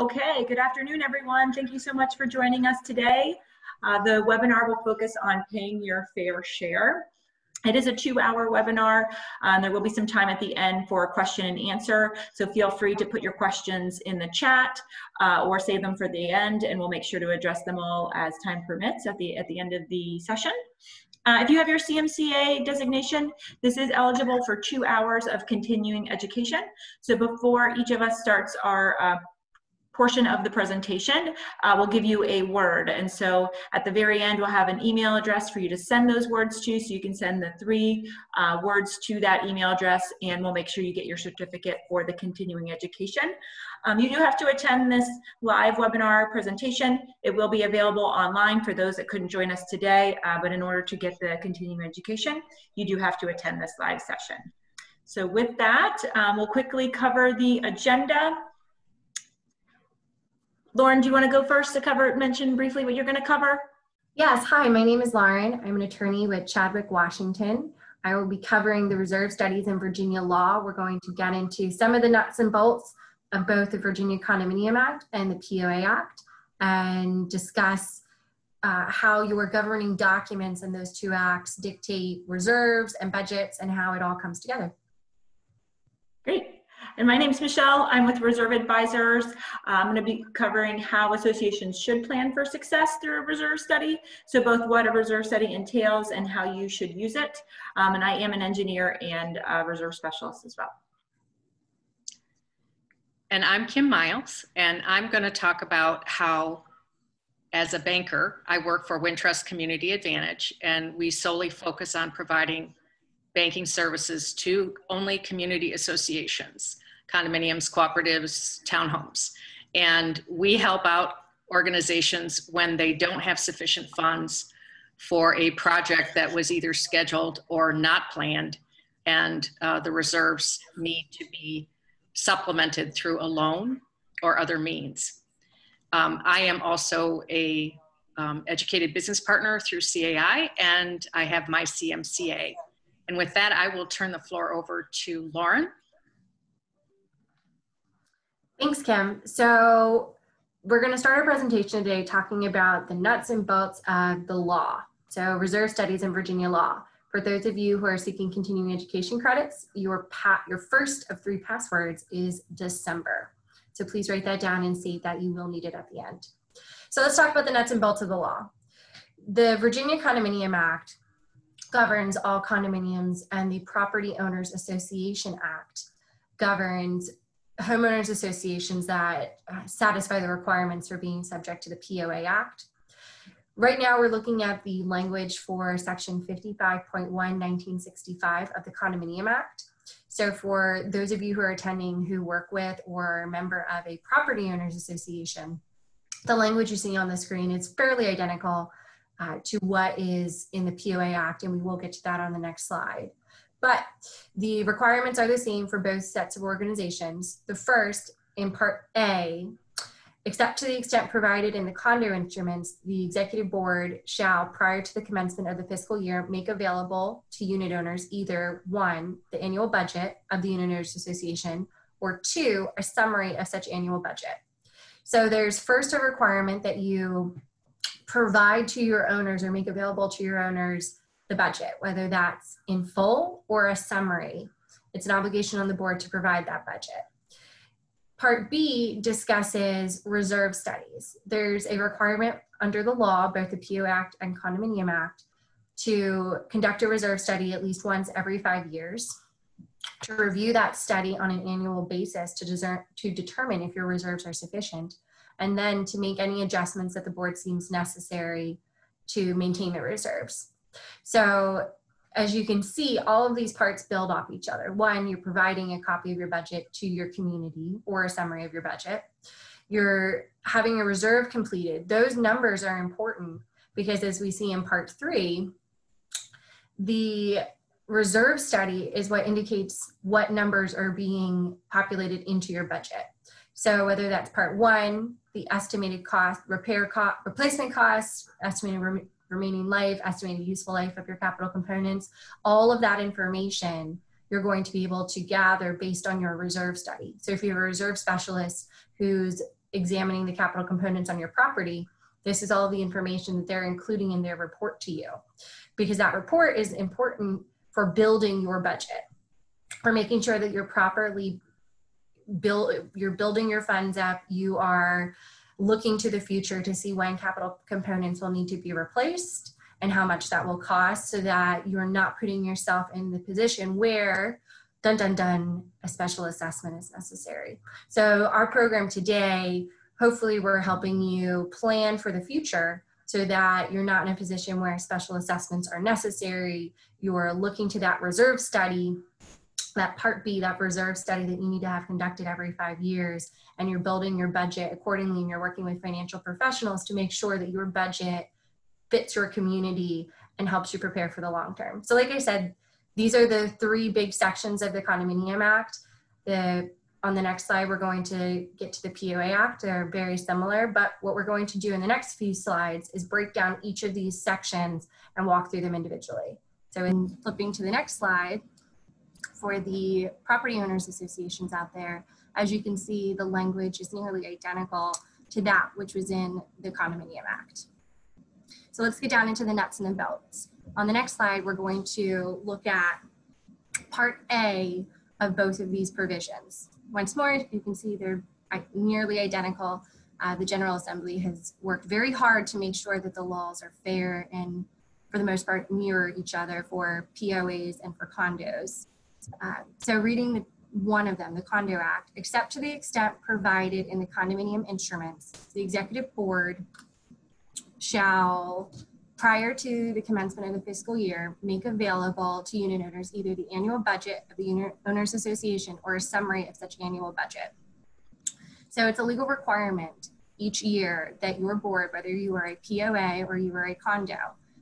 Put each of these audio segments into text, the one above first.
Okay, good afternoon, everyone. Thank you so much for joining us today. The webinar will focus on paying your fair share. It is a 2-hour webinar. There will be some time at the end for question and answer, so feel free to put your questions in the chat or save them for the end, and we'll make sure to address them all as time permits at the end of the session. If you have your CMCA designation, this is eligible for 2 hours of continuing education. So before each of us starts our portion of the presentation, we'll give you a word. And so at the very end, we'll have an email address for you to send those words to, so you can send the 3 words to that email address, and we'll make sure you get your certificate for the continuing education. You do have to attend this live webinar presentation. It will be available online for those that couldn't join us today, but in order to get the continuing education, you do have to attend this live session. So with that, we'll quickly cover the agenda. Lauren, do you want to go first to mention briefly what you're going to cover? Yes, hi, my name is Lauren. I'm an attorney with Chadwick, Washington. I will be covering the reserve studies in Virginia law. We're going to get into some of the nuts and bolts of both the Virginia Condominium Act and the POA Act, and discuss how your governing documents in those 2 acts dictate reserves and budgets and how it all comes together. Great. And my name is Michelle. I'm with Reserve Advisors. I'm going to be covering how associations should plan for success through a reserve study. So both what a reserve study entails and how you should use it. And I am an engineer and a reserve specialist as well. And I'm Kim Miles, and I'm going to talk about how, as a banker, I work for Wintrust Community Advantage, and we solely focus on providing banking services to only community associations, condominiums, cooperatives, townhomes. And we help out organizations when they don't have sufficient funds for a project that was either scheduled or not planned, and the reserves need to be supplemented through a loan or other means. I am also a educated business partner through CAI, and I have my CMCA. And with that, I will turn the floor over to Lauren. Thanks, Kim. So we're going to start our presentation today talking about the nuts and bolts of the law. So reserve studies in Virginia law. For those of you who are seeking continuing education credits, your first of 3 passwords is December. So please write that down and save that. You will need it at the end. So let's talk about the nuts and bolts of the law. The Virginia Condominium Act governs all condominiums, and the Property Owners Association Act governs homeowners associations that satisfy the requirements for being subject to the POA Act. Right now, we're looking at the language for Section 55.1, 1965 of the Condominium Act. So for those of you who are attending who work with or are a member of a property owners association, the language you see on the screen is fairly identical to what is in the POA Act, and we will get to that on the next slide. But the requirements are the same for both sets of organizations. The first, in Part A, except to the extent provided in the condo instruments, the executive board shall, prior to the commencement of the fiscal year, make available to unit owners either 1, the annual budget of the unit owners association, or 2, a summary of such annual budget. So there's first a requirement that you provide to your owners or make available to your owners the budget, whether that's in full or a summary. It's an obligation on the board to provide that budget. Part B discusses reserve studies. There's a requirement under the law, both the PO Act and Condominium Act, to conduct a reserve study at least once every 5 years, to review that study on an annual basis to determine if your reserves are sufficient, and then to make any adjustments that the board seems necessary to maintain the reserves. So as you can see, all of these parts build off each other. 1, you're providing a copy of your budget to your community or a summary of your budget. You're having a reserve completed. Those numbers are important because, as we see in Part 3, the reserve study is what indicates what numbers are being populated into your budget. So whether that's Part 1, the estimated cost, replacement costs, estimated remaining life, estimated useful life of your capital components, all of that information you're going to be able to gather based on your reserve study. So if you have a reserve specialist who's examining the capital components on your property, this is all the information that they're including in their report to you, because that report is important for building your budget, for making sure that you're properly you're building your funds up, you are looking to the future to see when capital components will need to be replaced and how much that will cost, so that you're not putting yourself in the position where, dun, dun, dun, a special assessment is necessary. So our program today, hopefully we're helping you plan for the future so that you're not in a position where special assessments are necessary. You're looking to that reserve study, that Part B, that reserve study that you need to have conducted every 5 years, and you're building your budget accordingly, and you're working with financial professionals to make sure that your budget fits your community and helps you prepare for the long term. So like I said, these are the 3 big sections of the Condominium Act. On the next slide, we're going to get to the POA Act. They're very similar, but what we're going to do in the next few slides is break down each of these sections and walk through them individually. So in flipping to the next slide, for the property owners associations out there, as you can see, the language is nearly identical to that which was in the Condominium Act. So let's get down into the nuts and the bolts. On the next slide, we're going to look at Part A of both of these provisions. Once more, you can see they're nearly identical. The General Assembly has worked very hard to make sure that the laws are fair and, for the most part, mirror each other for POAs and for condos. So reading one of them, the Condo Act, except to the extent provided in the condominium instruments, the executive board shall, prior to the commencement of the fiscal year, make available to unit owners either the annual budget of the Unit Owners Association or a summary of such annual budget. So it's a legal requirement each year that your board, whether you are a POA or you are a condo,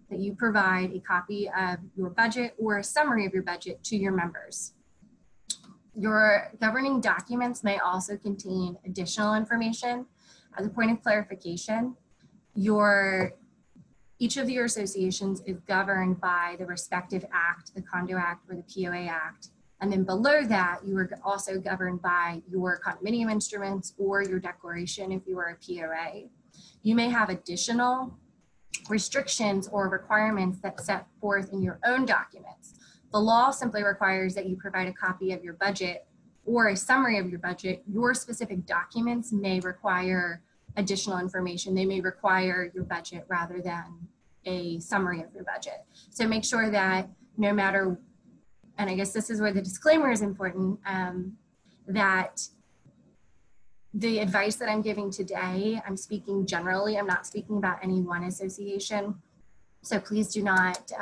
that you provide a copy of your budget or a summary of your budget to your members. Your governing documents may also contain additional information. As a point of clarification, each of your associations is governed by the respective act, the Condo Act or the POA Act. And then below that, you are also governed by your condominium instruments or your declaration if you are a POA. You may have additional restrictions or requirements that set forth in your own documents. The law simply requires that you provide a copy of your budget or a summary of your budget. Your specific documents may require additional information. They may require your budget rather than a summary of your budget. So make sure that no matter, and I guess this is where the disclaimer is important, that the advice that I'm giving today, I'm speaking generally, I'm not speaking about any one association. So please do not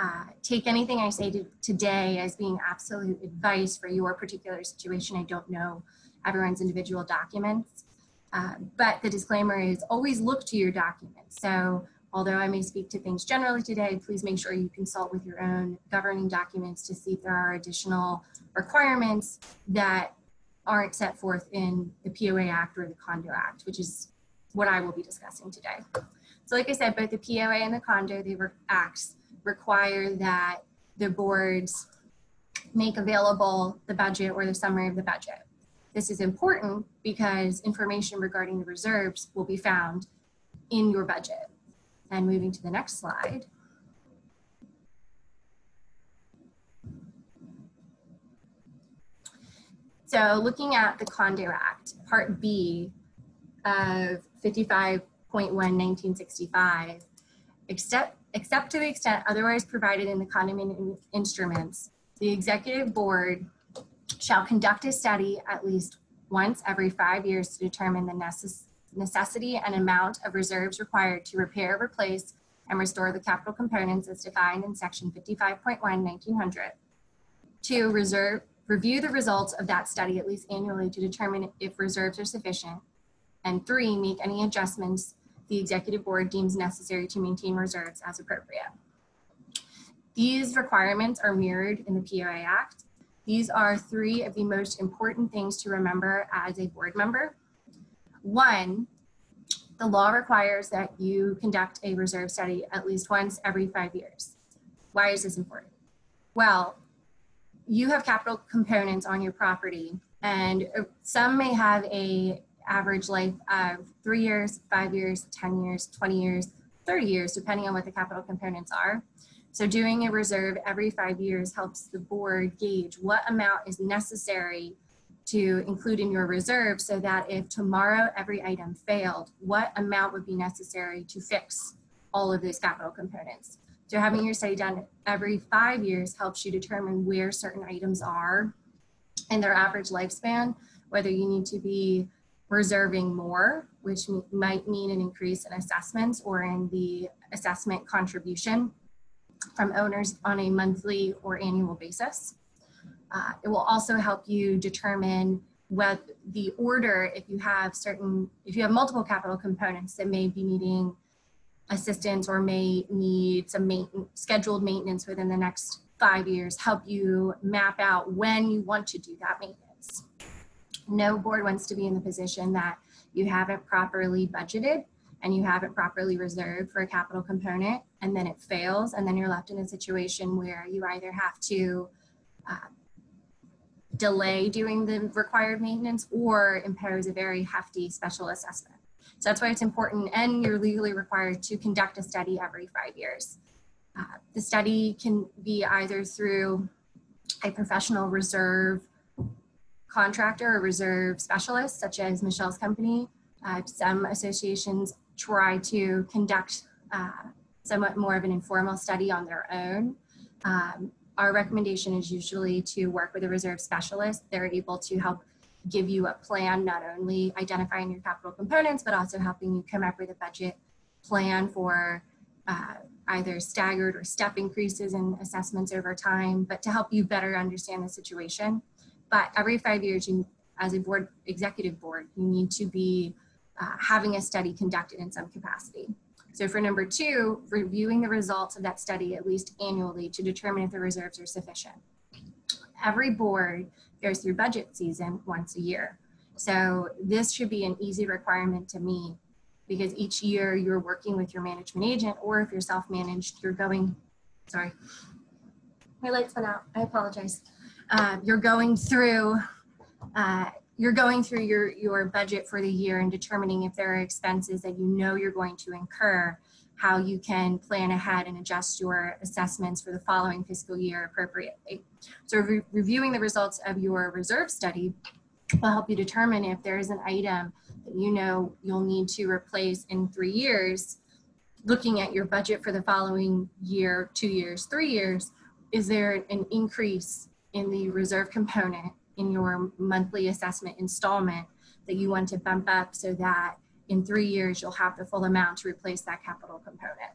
take anything I say today as being absolute advice for your particular situation. I don't know everyone's individual documents, but the disclaimer is always look to your documents. So although I may speak to things generally today, please make sure you consult with your own governing documents to see if there are additional requirements that aren't set forth in the POA Act or the Condo Act, which is what I will be discussing today. So like I said, both the POA and the Condo Acts require that the boards make available the budget or the summary of the budget. This is important because information regarding the reserves will be found in your budget. And moving to the next slide. So looking at the Condo Act, Part B of 55.1/1965, except to the extent otherwise provided in the condominium instruments, the executive board shall conduct a study at least once every 5 years to determine the necessity and amount of reserves required to repair, replace, and restore the capital components as defined in section 55.1/1900. 2, review the results of that study at least annually to determine if reserves are sufficient. And 3, make any adjustments the executive board deems necessary to maintain reserves as appropriate. These requirements are mirrored in the POA Act. These are 3 of the most important things to remember as a board member. 1, the law requires that you conduct a reserve study at least once every 5 years. Why is this important? Well, you have capital components on your property, and some may have a average life of 3 years, 5 years, 10 years, 20 years, 30 years, depending on what the capital components are. So doing a reserve every 5 years helps the board gauge what amount is necessary to include in your reserve, so that if tomorrow every item failed, what amount would be necessary to fix all of those capital components. So having your study done every 5 years helps you determine where certain items are in their average lifespan, whether you need to be reserving more, which might mean an increase in assessments or in the assessment contribution from owners on a monthly or annual basis. It will also help you determine what the order, if you have multiple capital components that may be needing assistance or may need some scheduled maintenance within the next 5 years, help you map out when you want to do that maintenance. No board wants to be in the position that you haven't properly budgeted and you haven't properly reserved for a capital component, and then it fails, and then you're left in a situation where you either have to delay doing the required maintenance or impose a very hefty special assessment. So that's why it's important, and you're legally required to conduct a study every 5 years. The study can be either through a professional reserve contractor or reserve specialist, such as Michelle's company. Some associations try to conduct somewhat more of an informal study on their own. Our recommendation is usually to work with a reserve specialist. They're able to help give you a plan, not only identifying your capital components, but also helping you come up with a budget plan for either staggered or step increases in assessments over time, but to help you better understand the situation. But every 5 years, as a board, executive board, you need to be having a study conducted in some capacity. So for number 2, reviewing the results of that study at least annually to determine if the reserves are sufficient. Every board goes through budget season once a year. So this should be an easy requirement to meet, because each year you're working with your management agent, or if you're self-managed, you're going, sorry, my lights went out, I apologize. You're going through your budget for the year and determining if there are expenses that you know you're going to incur, how you can plan ahead and adjust your assessments for the following fiscal year appropriately. So reviewing the results of your reserve study will help you determine if there is an item that you know you'll need to replace in 3 years. Looking at your budget for the following year, 2 years, 3 years, is there an increase in the reserve component in your monthly assessment installment that you want to bump up, so that in 3 years you'll have the full amount to replace that capital component.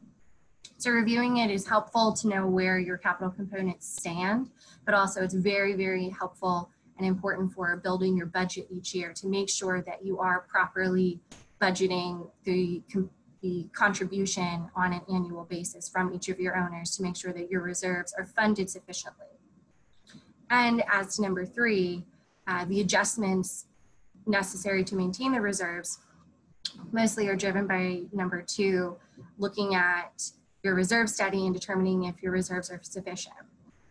So reviewing it is helpful to know where your capital components stand, but also it's very, very helpful and important for building your budget each year to make sure that you are properly budgeting the contribution on an annual basis from each of your owners to make sure that your reserves are funded sufficiently. And as to number 3, the adjustments necessary to maintain the reserves mostly are driven by number 2, looking at your reserve study and determining if your reserves are sufficient.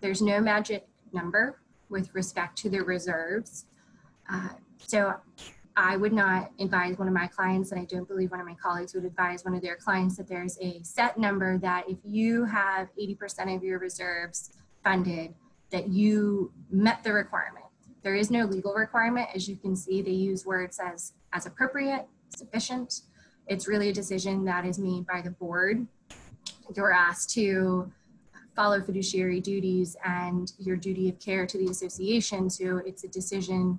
There's no magic number with respect to the reserves. So I would not advise one of my clients, and I don't believe one of my colleagues would advise one of their clients, that there's a set number that if you have 80% of your reserves funded, that you met the requirement. There is no legal requirement. As you can see, they use words as appropriate, sufficient. It's really a decision that is made by the board. You're asked to follow fiduciary duties and your duty of care to the association. So it's a decision,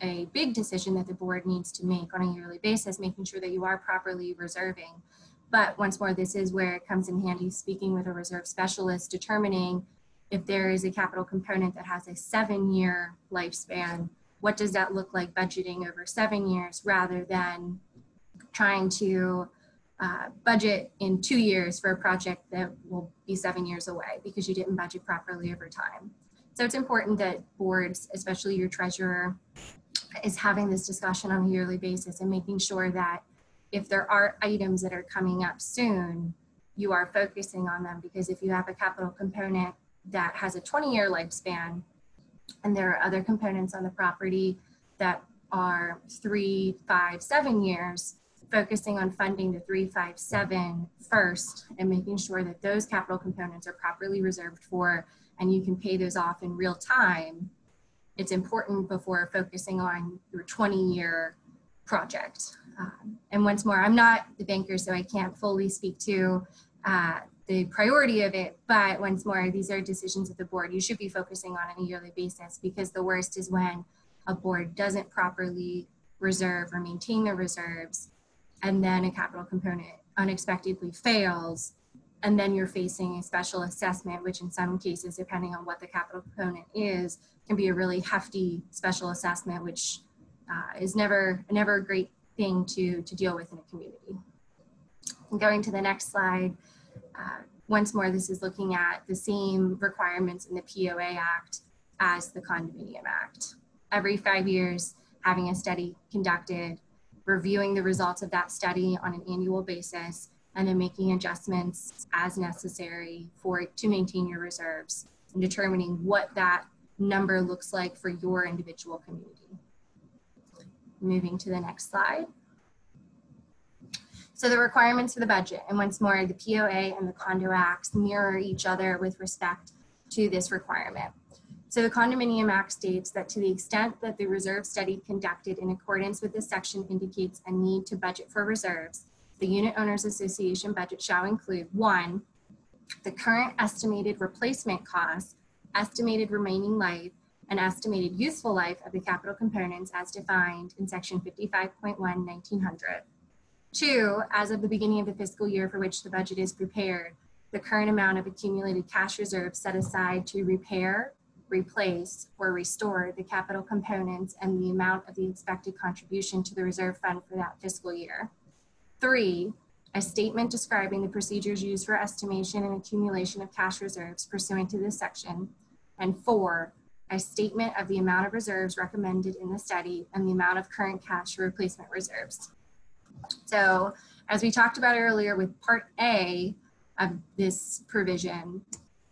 a big decision that the board needs to make on a yearly basis, making sure that you are properly reserving. But once more, this is where it comes in handy speaking with a reserve specialist, determining if there is a capital component that has a 7-year lifespan, what does that look like budgeting over 7 years, rather than trying to budget in 2 years for a project that will be 7 years away because you didn't budget properly over time. So it's important that boards, especially your treasurer, is having this discussion on a yearly basis and making sure that if there are items that are coming up soon, you are focusing on them, because if you have a capital component that has a 20-year lifespan and there are other components on the property that are 3, 5, 7 years, focusing on funding the 3, 5, 7 first and making sure that those capital components are properly reserved for and you can pay those off in real time. It's important before focusing on your 20-year project. And once more, I'm not the banker, so I can't fully speak to the priority of it, but once more, these are decisions of the board you should be focusing on a yearly basis, because the worst is when a board doesn't properly reserve or maintain the reserves, and then a capital component unexpectedly fails, and then you're facing a special assessment, which in some cases, depending on what the capital component is, can be a really hefty special assessment, which is never a great thing to deal with in a community. And going to the next slide, once more, this is looking at the same requirements in the POA Act as the Condominium Act. Every 5 years, having a study conducted, reviewing the results of that study on an annual basis, and then making adjustments as necessary to maintain your reserves and determining what that number looks like for your individual community. Moving to the next slide. So the requirements for the budget, and once more, the POA and the Condo Acts mirror each other with respect to this requirement. So the Condominium Act states that to the extent that the reserve study conducted in accordance with this section indicates a need to budget for reserves, the Unit Owners Association budget shall include 1, the current estimated replacement cost, estimated remaining life, and estimated useful life of the capital components as defined in section 55.1, 1900. 2, as of the beginning of the fiscal year for which the budget is prepared, the current amount of accumulated cash reserves set aside to repair, replace, or restore the capital components and the amount of the expected contribution to the reserve fund for that fiscal year. 3, a statement describing the procedures used for estimation and accumulation of cash reserves pursuant to this section. And 4, a statement of the amount of reserves recommended in the study and the amount of current cash replacement reserves. So as we talked about earlier with Part A of this provision,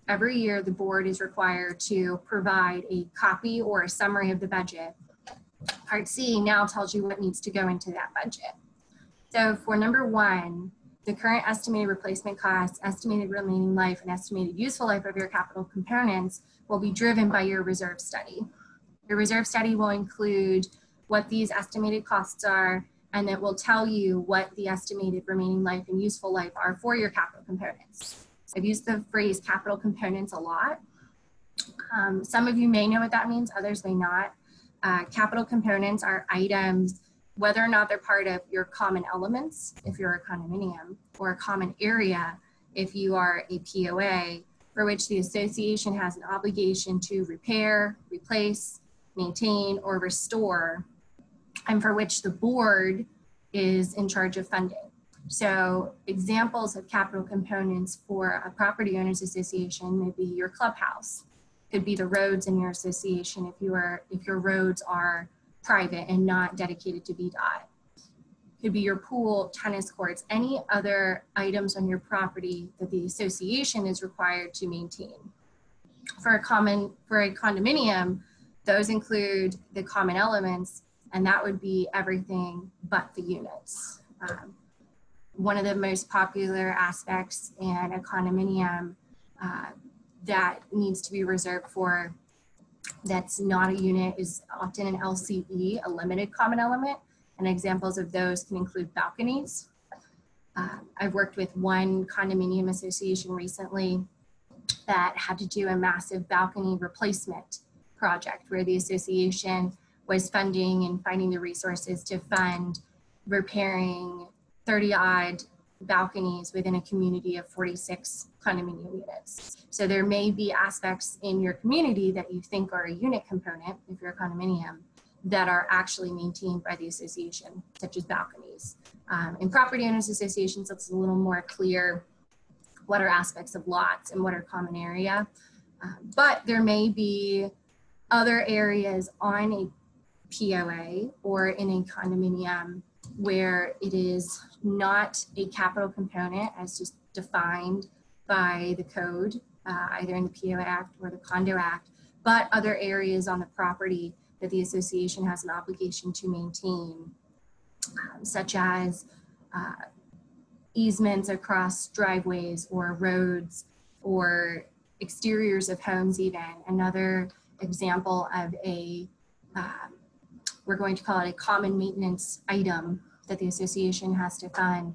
every year the board is required to provide a copy or a summary of the budget. Part C now tells you what needs to go into that budget. So for number 1, the current estimated replacement costs, estimated remaining life, and estimated useful life of your capital components will be driven by your reserve study. Your reserve study will include what these estimated costs are, and it will tell you what the estimated remaining life and useful life are for your capital components. I've used the phrase capital components a lot. Some of you may know what that means, others may not. Capital components are items, whether or not they're part of your common elements, if you're a condominium, or a common area, if you are a POA, for which the association has an obligation to repair, replace, maintain, or restore, and for which the board is in charge of funding. So examples of capital components for a property owners association may be your clubhouse, could be the roads in your association if your roads are private and not dedicated to VDOT. Could be your pool, tennis courts, any other items on your property that the association is required to maintain. For a condominium, those include the common elements, and that would be everything but the units. One of the most popular aspects in a condominium that needs to be reserved for that's not a unit is often an LCE, a limited common element, and examples of those can include balconies. I've worked with one condominium association recently that had to do a massive balcony replacement project where the association was funding and finding the resources to fund repairing 30-odd balconies within a community of 46 condominium units. So there may be aspects in your community that you think are a unit component, if you're a condominium, that are actually maintained by the association, such as balconies. In property owners associations, it's a little more clear what are aspects of lots and what are common area. But there may be other areas on a POA or in a condominium where it is not a capital component as just defined by the code, either in the POA Act or the Condo Act, but other areas on the property that the association has an obligation to maintain, such as easements across driveways or roads or exteriors of homes even. Another example of a, we're going to call it a common maintenance item that the association has to fund,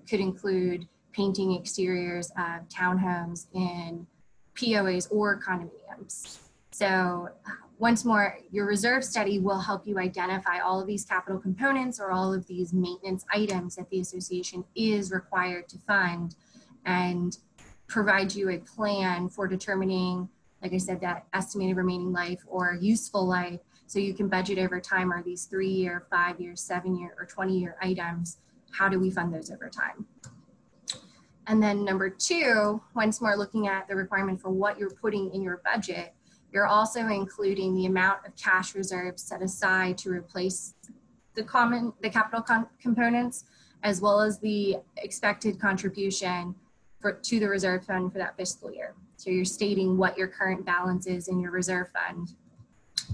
could include painting exteriors of townhomes in POAs or condominiums. So once more, your reserve study will help you identify all of these capital components or all of these maintenance items that the association is required to fund, and provide you a plan for determining, like I said, that estimated remaining life or useful life, so you can budget over time. Are these 3-year, 5-year, 7-year, or 20-year items? How do we fund those over time? And then number 2, once more looking at the requirement for what you're putting in your budget, you're also including the amount of cash reserves set aside to replace the capital components, as well as the expected contribution to the reserve fund for that fiscal year. So you're stating what your current balance is in your reserve fund,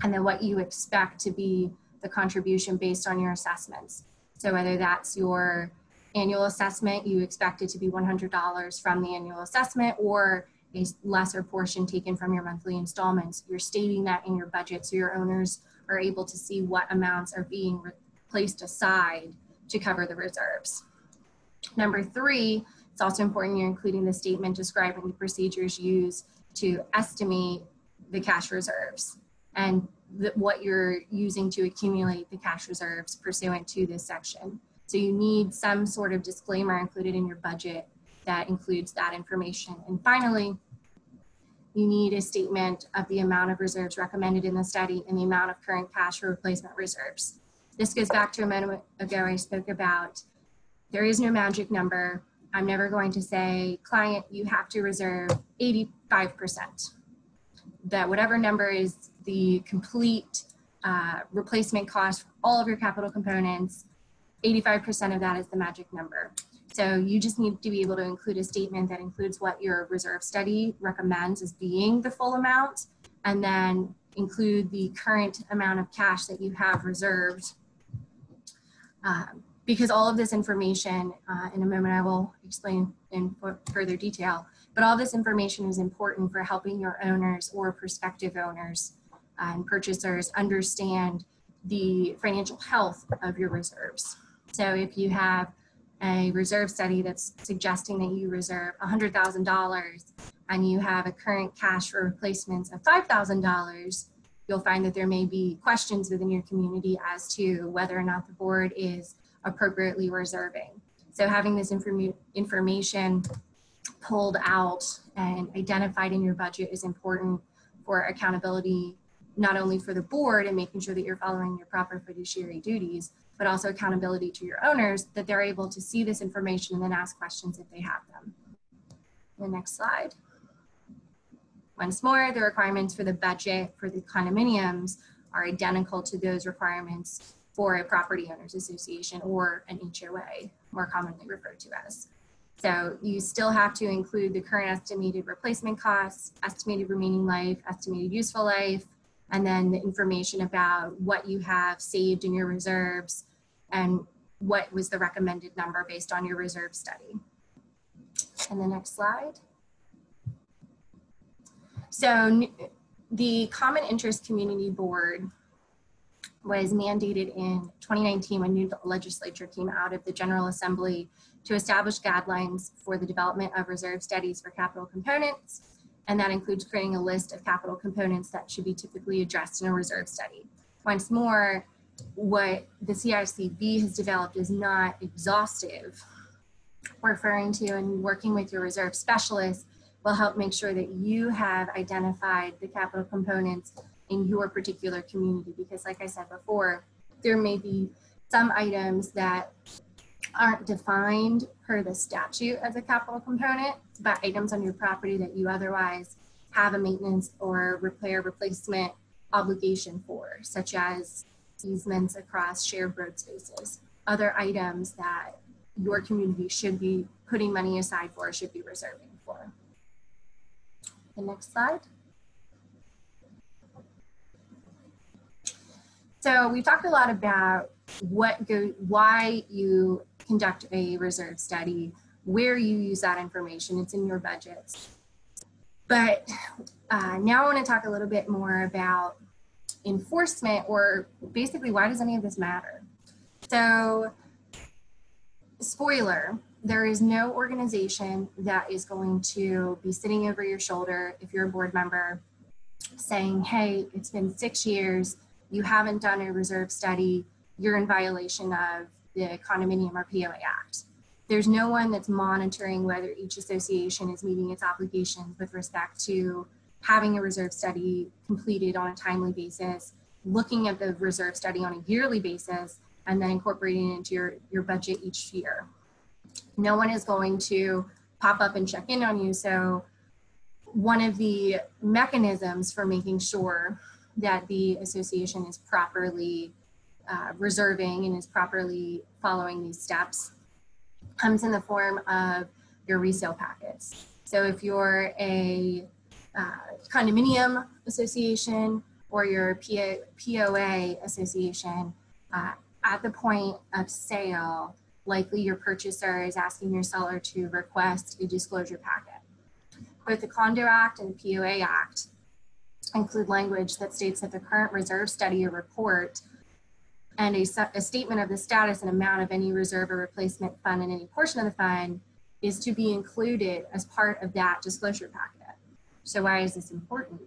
and then what you expect to be the contribution based on your assessments. So whether that's your annual assessment, you expect it to be $100 from the annual assessment, or a lesser portion taken from your monthly installments. You're stating that in your budget so your owners are able to see what amounts are being placed aside to cover the reserves. Number 3, it's also important you're including the statement describing the procedures used to estimate the cash reserves and what you're using to accumulate the cash reserves pursuant to this section. So you need some sort of disclaimer included in your budget that includes that information. And finally, you need a statement of the amount of reserves recommended in the study and the amount of current cash or replacement reserves. This goes back to a moment ago I spoke about, there is no magic number. I'm never going to say, client, you have to reserve 85%. That whatever number is the complete replacement cost for all of your capital components, 85% of that is the magic number. So you just need to be able to include a statement that includes what your reserve study recommends as being the full amount, and then include the current amount of cash that you have reserved. Because all of this information, in a moment I will explain in further detail, but all this information is important for helping your owners or prospective owners and purchasers understand the financial health of your reserves. So if you have a reserve study that's suggesting that you reserve $100,000 and you have a current cash for replacements of $5,000, you'll find that there may be questions within your community as to whether or not the board is appropriately reserving. So having this information pulled out and identified in your budget is important for accountability, not only for the board and making sure that you're following your proper fiduciary duties, but also accountability to your owners, that they're able to see this information and then ask questions if they have them. The next slide. Once more, the requirements for the budget for the condominiums are identical to those requirements for a property owners association or an HOA, more commonly referred to as. So you still have to include the current estimated replacement costs, estimated remaining life, estimated useful life, and then the information about what you have saved in your reserves and what was the recommended number based on your reserve study. And the next slide. So the Common Interest Community Board was mandated in 2019 when new legislature came out of the General Assembly to establish guidelines for the development of reserve studies for capital components. And that includes creating a list of capital components that should be typically addressed in a reserve study. Once more, what the CICB has developed is not exhaustive. Referring to and working with your reserve specialist will help make sure that you have identified the capital components in your particular community, because like I said before, there may be some items that aren't defined per the statute as a capital component, but items on your property that you otherwise have a maintenance or repair replacement obligation for, such as easements across shared road spaces, other items that your community should be putting money aside for, should be reserving for. The next slide. So we've talked a lot about why you conduct a reserve study, where you use that information. It's in your budgets. But now I want to talk a little bit more about enforcement, or basically why does any of this matter? So, spoiler, there is no organization that is going to be sitting over your shoulder if you're a board member saying, hey, it's been 6 years, you haven't done a reserve study, you're in violation of the Condominium or POA Act. There's no one that's monitoring whether each association is meeting its obligations with respect to having a reserve study completed on a timely basis, looking at the reserve study on a yearly basis, and then incorporating it into your budget each year. No one is going to pop up and check in on you. So one of the mechanisms for making sure that the association is properly reserving and is properly following these steps comes in the form of your resale packets. So if you're a condominium association or your POA association, at the point of sale, likely your purchaser is asking your seller to request a disclosure packet. Both the Condo Act and the POA Act include language that states that the current reserve study or report and a statement of the status and amount of any reserve or replacement fund and any portion of the fund is to be included as part of that disclosure packet. So why is this important?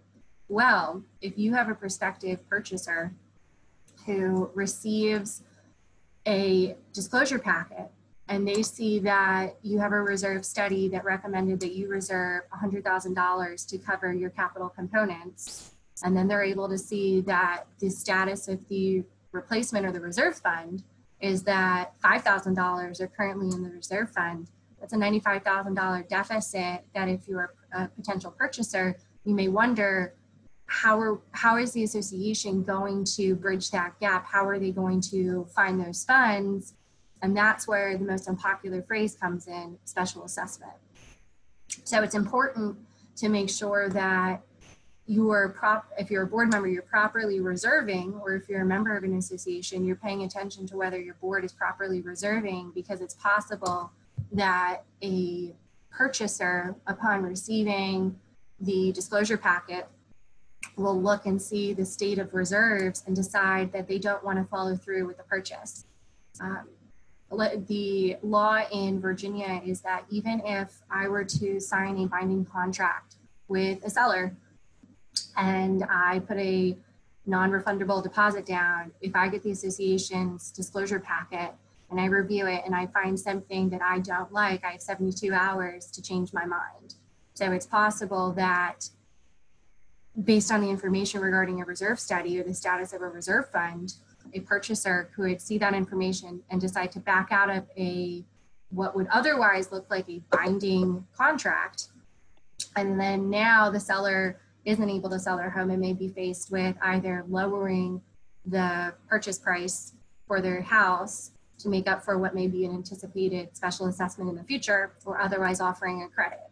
Well, if you have a prospective purchaser who receives a disclosure packet and they see that you have a reserve study that recommended that you reserve $100,000 to cover your capital components, and then they're able to see that the status of the replacement or the reserve fund is that $5,000 are currently in the reserve fund, that's a $95,000 deficit that if you're a potential purchaser, you may wonder, how is the association going to bridge that gap? How are they going to find those funds? And that's where the most unpopular phrase comes in, special assessment. So it's important to make sure that if you're a board member, you're properly reserving, or if you're a member of an association, you're paying attention to whether your board is properly reserving, because it's possible that a purchaser, upon receiving the disclosure packet, will look and see the state of reserves and decide that they don't want to follow through with the purchase. The law in Virginia is that even if I were to sign a binding contract with a seller and I put a non-refundable deposit down, if I get the association's disclosure packet and I review it and I find something that I don't like, I have 72 hours to change my mind. So it's possible that based on the information regarding a reserve study or the status of a reserve fund, a purchaser could see that information and decide to back out of what would otherwise look like a binding contract. And then now the seller isn't able to sell their home and may be faced with either lowering the purchase price for their house to make up for what may be an anticipated special assessment in the future, or otherwise offering a credit.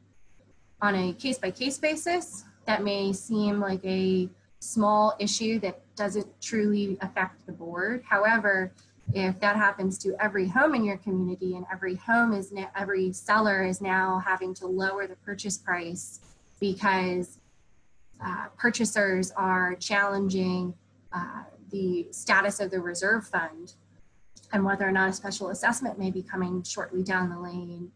On a case-by-case basis, that may seem like a small issue that doesn't truly affect the board. However, if that happens to every home in your community and every seller is now having to lower the purchase price because purchasers are challenging the status of the reserve fund and whether or not a special assessment may be coming shortly down the lane,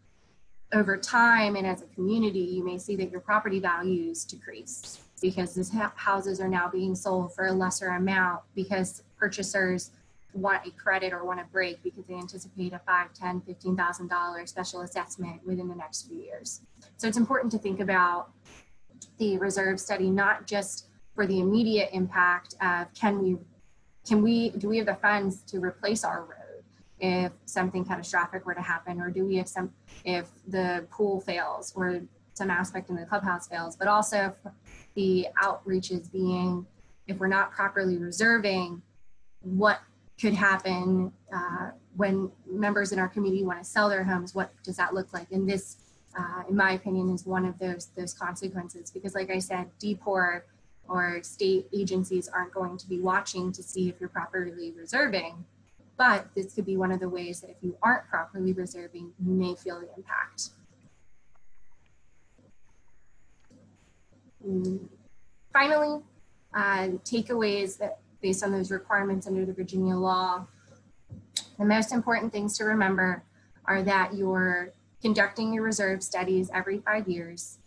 over time and as a community, you may see that your property values decrease because these houses are now being sold for a lesser amount because purchasers want a credit or want a break because they anticipate a $5,000, $10,000, $15,000 special assessment within the next few years. So it's important to think about the reserve study, not just for the immediate impact of do we have the funds to replace our road if something catastrophic were to happen, or do we have if the pool fails or some aspect in the clubhouse fails, but also the outreach is being, if we're not properly reserving, what could happen when members in our community want to sell their homes, what does that look like? And this, in my opinion, is one of those consequences, because like I said, DPOR or state agencies aren't going to be watching to see if you're properly reserving. But this could be one of the ways that if you aren't properly reserving, you may feel the impact. Finally, takeaways that based on those requirements under the Virginia law, the most important things to remember are that you're conducting your reserve studies every 5 years.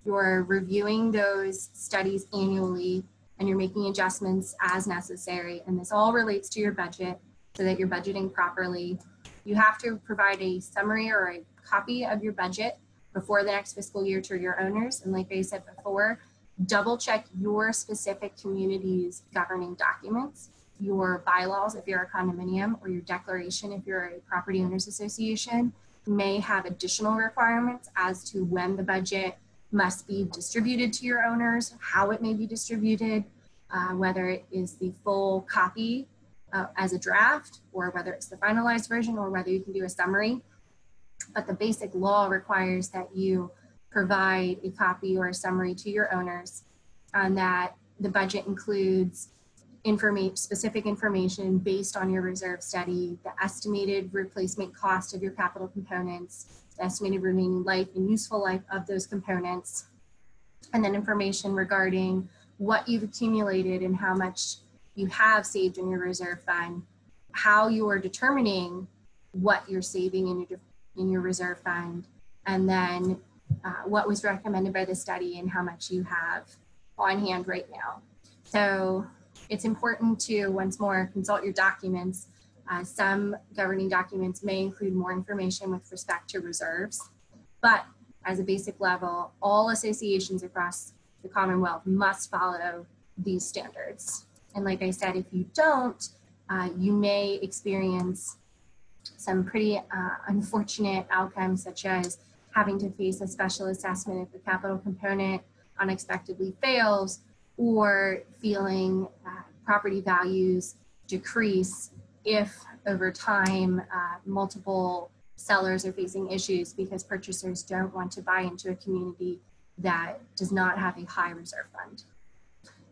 You're reviewing those studies annually, and you're making adjustments as necessary. And this all relates to your budget so that you're budgeting properly. You have to provide a summary or a copy of your budget before the next fiscal year to your owners. And like I said before, double check your specific community's governing documents, your bylaws if you're a condominium, or your declaration if you're a property owners association may have additional requirements as to when the budget must be distributed to your owners, how it may be distributed, whether it is the full copy as a draft, or whether it's the finalized version, or whether you can do a summary. But the basic law requires that you provide a copy or a summary to your owners, and that the budget includes specific information based on your reserve study, the estimated replacement cost of your capital components, the estimated remaining life and useful life of those components, and then information regarding what you've accumulated and how much you have saved in your reserve fund, how you are determining what you're saving in your reserve fund, and then what was recommended by the study and how much you have on hand right now. So it's important to, once more, consult your documents. Some governing documents may include more information with respect to reserves, but as a basic level, all associations across the Commonwealth must follow these standards. And like I said, if you don't, you may experience some pretty unfortunate outcomes, such as having to face a special assessment if the capital component unexpectedly fails, or feeling property values decrease if over time multiple sellers are facing issues because purchasers don't want to buy into a community that does not have a high reserve fund.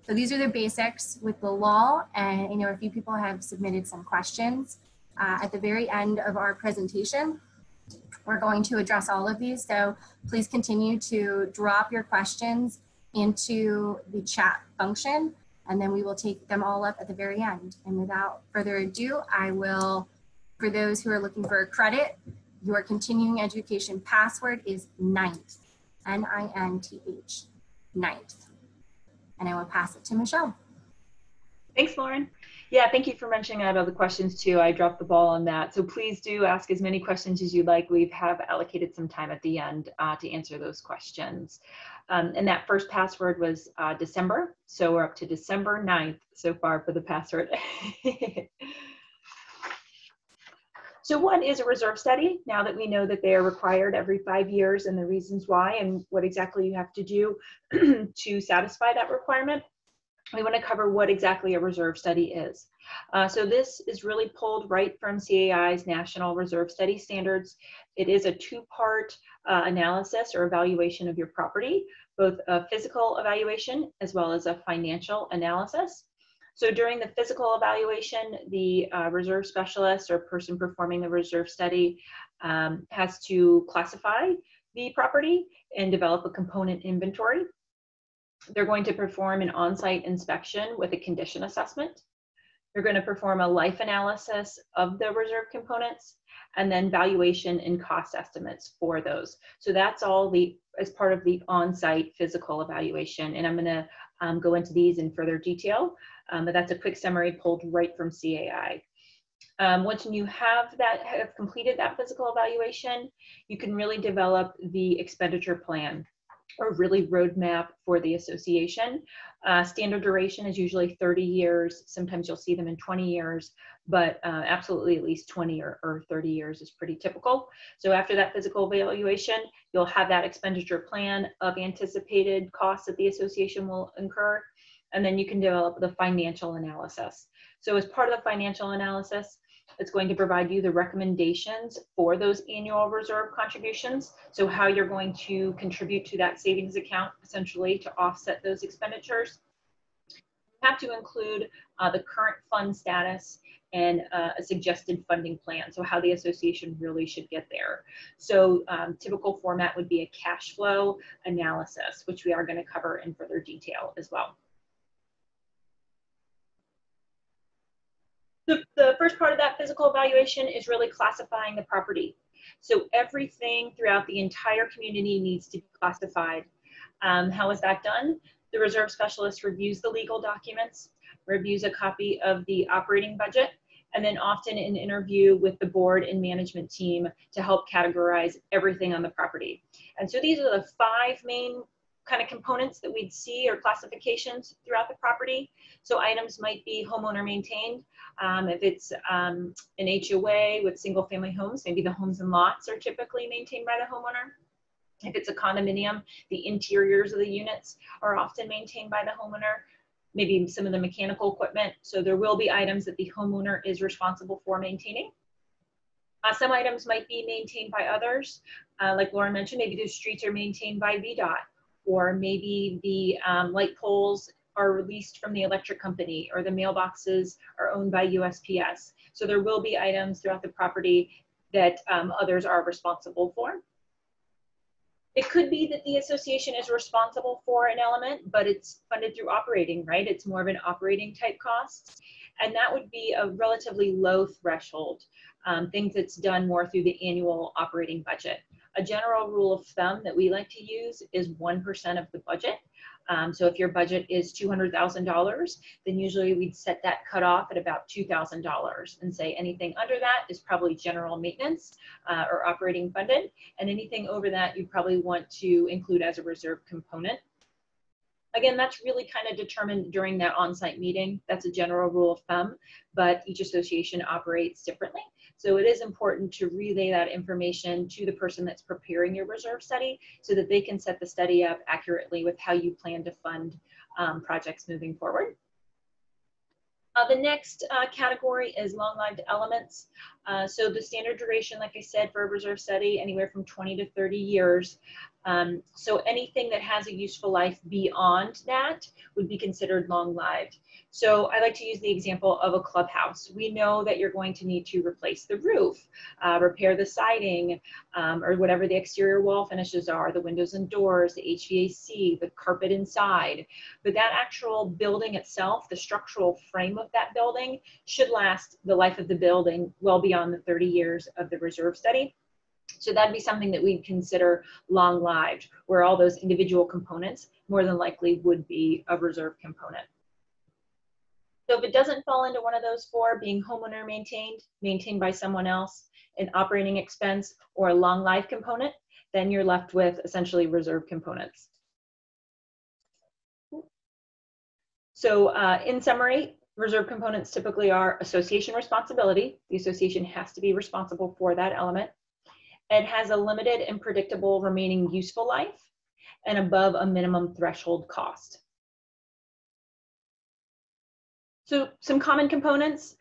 So these are the basics with the law, and I know a few people have submitted some questions. At the very end of our presentation, we're going to address all of these, so please continue to drop your questions into the chat function, and then we will take them all up at the very end. And without further ado, I will, for those who are looking for a credit, your continuing education password is NINTH, N-I-N-T-H, NINTH. And I will pass it to Michelle. Thanks, Lauren. Yeah, thank you for mentioning out all the questions too. I dropped the ball on that. So please do ask as many questions as you'd like. We have allocated some time at the end to answer those questions. And that first password was December. So we're up to December 9th so far for the password. So what is a reserve study? Now that we know that they are required every 5 years and the reasons why and what exactly you have to do to satisfy that requirement, we want to cover what exactly a reserve study is. So this is really pulled right from CAI's National Reserve Study Standards. It is a two-part analysis or evaluation of your property, both a physical evaluation as well as a financial analysis. So during the physical evaluation, the reserve specialist or person performing the reserve study has to classify the property and develop a component inventory. They're going to perform an on-site inspection with a condition assessment. They're going to perform a life analysis of the reserve components, and then valuation and cost estimates for those. So that's all as part of the on-site physical evaluation. And I'm going to go into these in further detail, but that's a quick summary pulled right from CAI. Once you have completed that physical evaluation, you can really develop the expenditure plan, or really roadmap for the association. Standard duration is usually 30 years. Sometimes you'll see them in 20 years, but absolutely at least 20 or 30 years is pretty typical. So after that physical evaluation, you'll have that expenditure plan of anticipated costs that the association will incur, and then you can develop the financial analysis. So as part of the financial analysis, it's going to provide you the recommendations for those annual reserve contributions. So how you're going to contribute to that savings account, essentially, to offset those expenditures. have to include the current fund status and a suggested funding plan, so how the association really should get there. So typical format would be a cash flow analysis, which we are going to cover in further detail as well. The first part of that physical evaluation is really classifying the property. So everything throughout the entire community needs to be classified. How is that done? The reserve specialist reviews the legal documents, reviews a copy of the operating budget, and then often an interview with the board and management team to help categorize everything on the property. And so these are the 5 main kind of components that we'd see, or classifications throughout the property. So items might be homeowner maintained. If it's an HOA with single family homes, maybe the homes and lots are typically maintained by the homeowner. If it's a condominium, the interiors of the units are often maintained by the homeowner, maybe some of the mechanical equipment. So there will be items that the homeowner is responsible for maintaining. Some items might be maintained by others. Like Lauren mentioned, maybe the streets are maintained by VDOT, or maybe the light poles are released from the electric company, or the mailboxes are owned by USPS. So there will be items throughout the property that others are responsible for. It could be that the association is responsible for an element, but it's funded through operating, right? It's more of an operating type cost. And that would be a relatively low threshold, things that's done more through the annual operating budget. A general rule of thumb that we like to use is 1% of the budget. So if your budget is $200,000, then usually we'd set that cutoff at about $2,000 and say anything under that is probably general maintenance or operating funded, and anything over that you probably want to include as a reserve component. Again, that's really kind of determined during that on-site meeting. That's a general rule of thumb, but each association operates differently. So it is important to relay that information to the person that's preparing your reserve study so that they can set the study up accurately with how you plan to fund projects moving forward. The next category is long-lived elements. So the standard duration, like I said, for a reserve study, anywhere from 20 to 30 years. So anything that has a useful life beyond that would be considered long-lived. So I like to use the example of a clubhouse. We know that you're going to need to replace the roof, repair the siding, or whatever the exterior wall finishes are, the windows and doors, the HVAC, the carpet inside. But that actual building itself, the structural frame of that building, should last the life of the building well beyond the 30 years of the reserve study. So that'd be something that we'd consider long-lived, where all those individual components more than likely would be a reserve component. So if it doesn't fall into one of those 4, being homeowner maintained, maintained by someone else, an operating expense, or a long life component, then you're left with essentially reserve components. So in summary, reserve components typically are association responsibility. The association has to be responsible for that element. It has a limited and predictable remaining useful life and above a minimum threshold cost. So some common components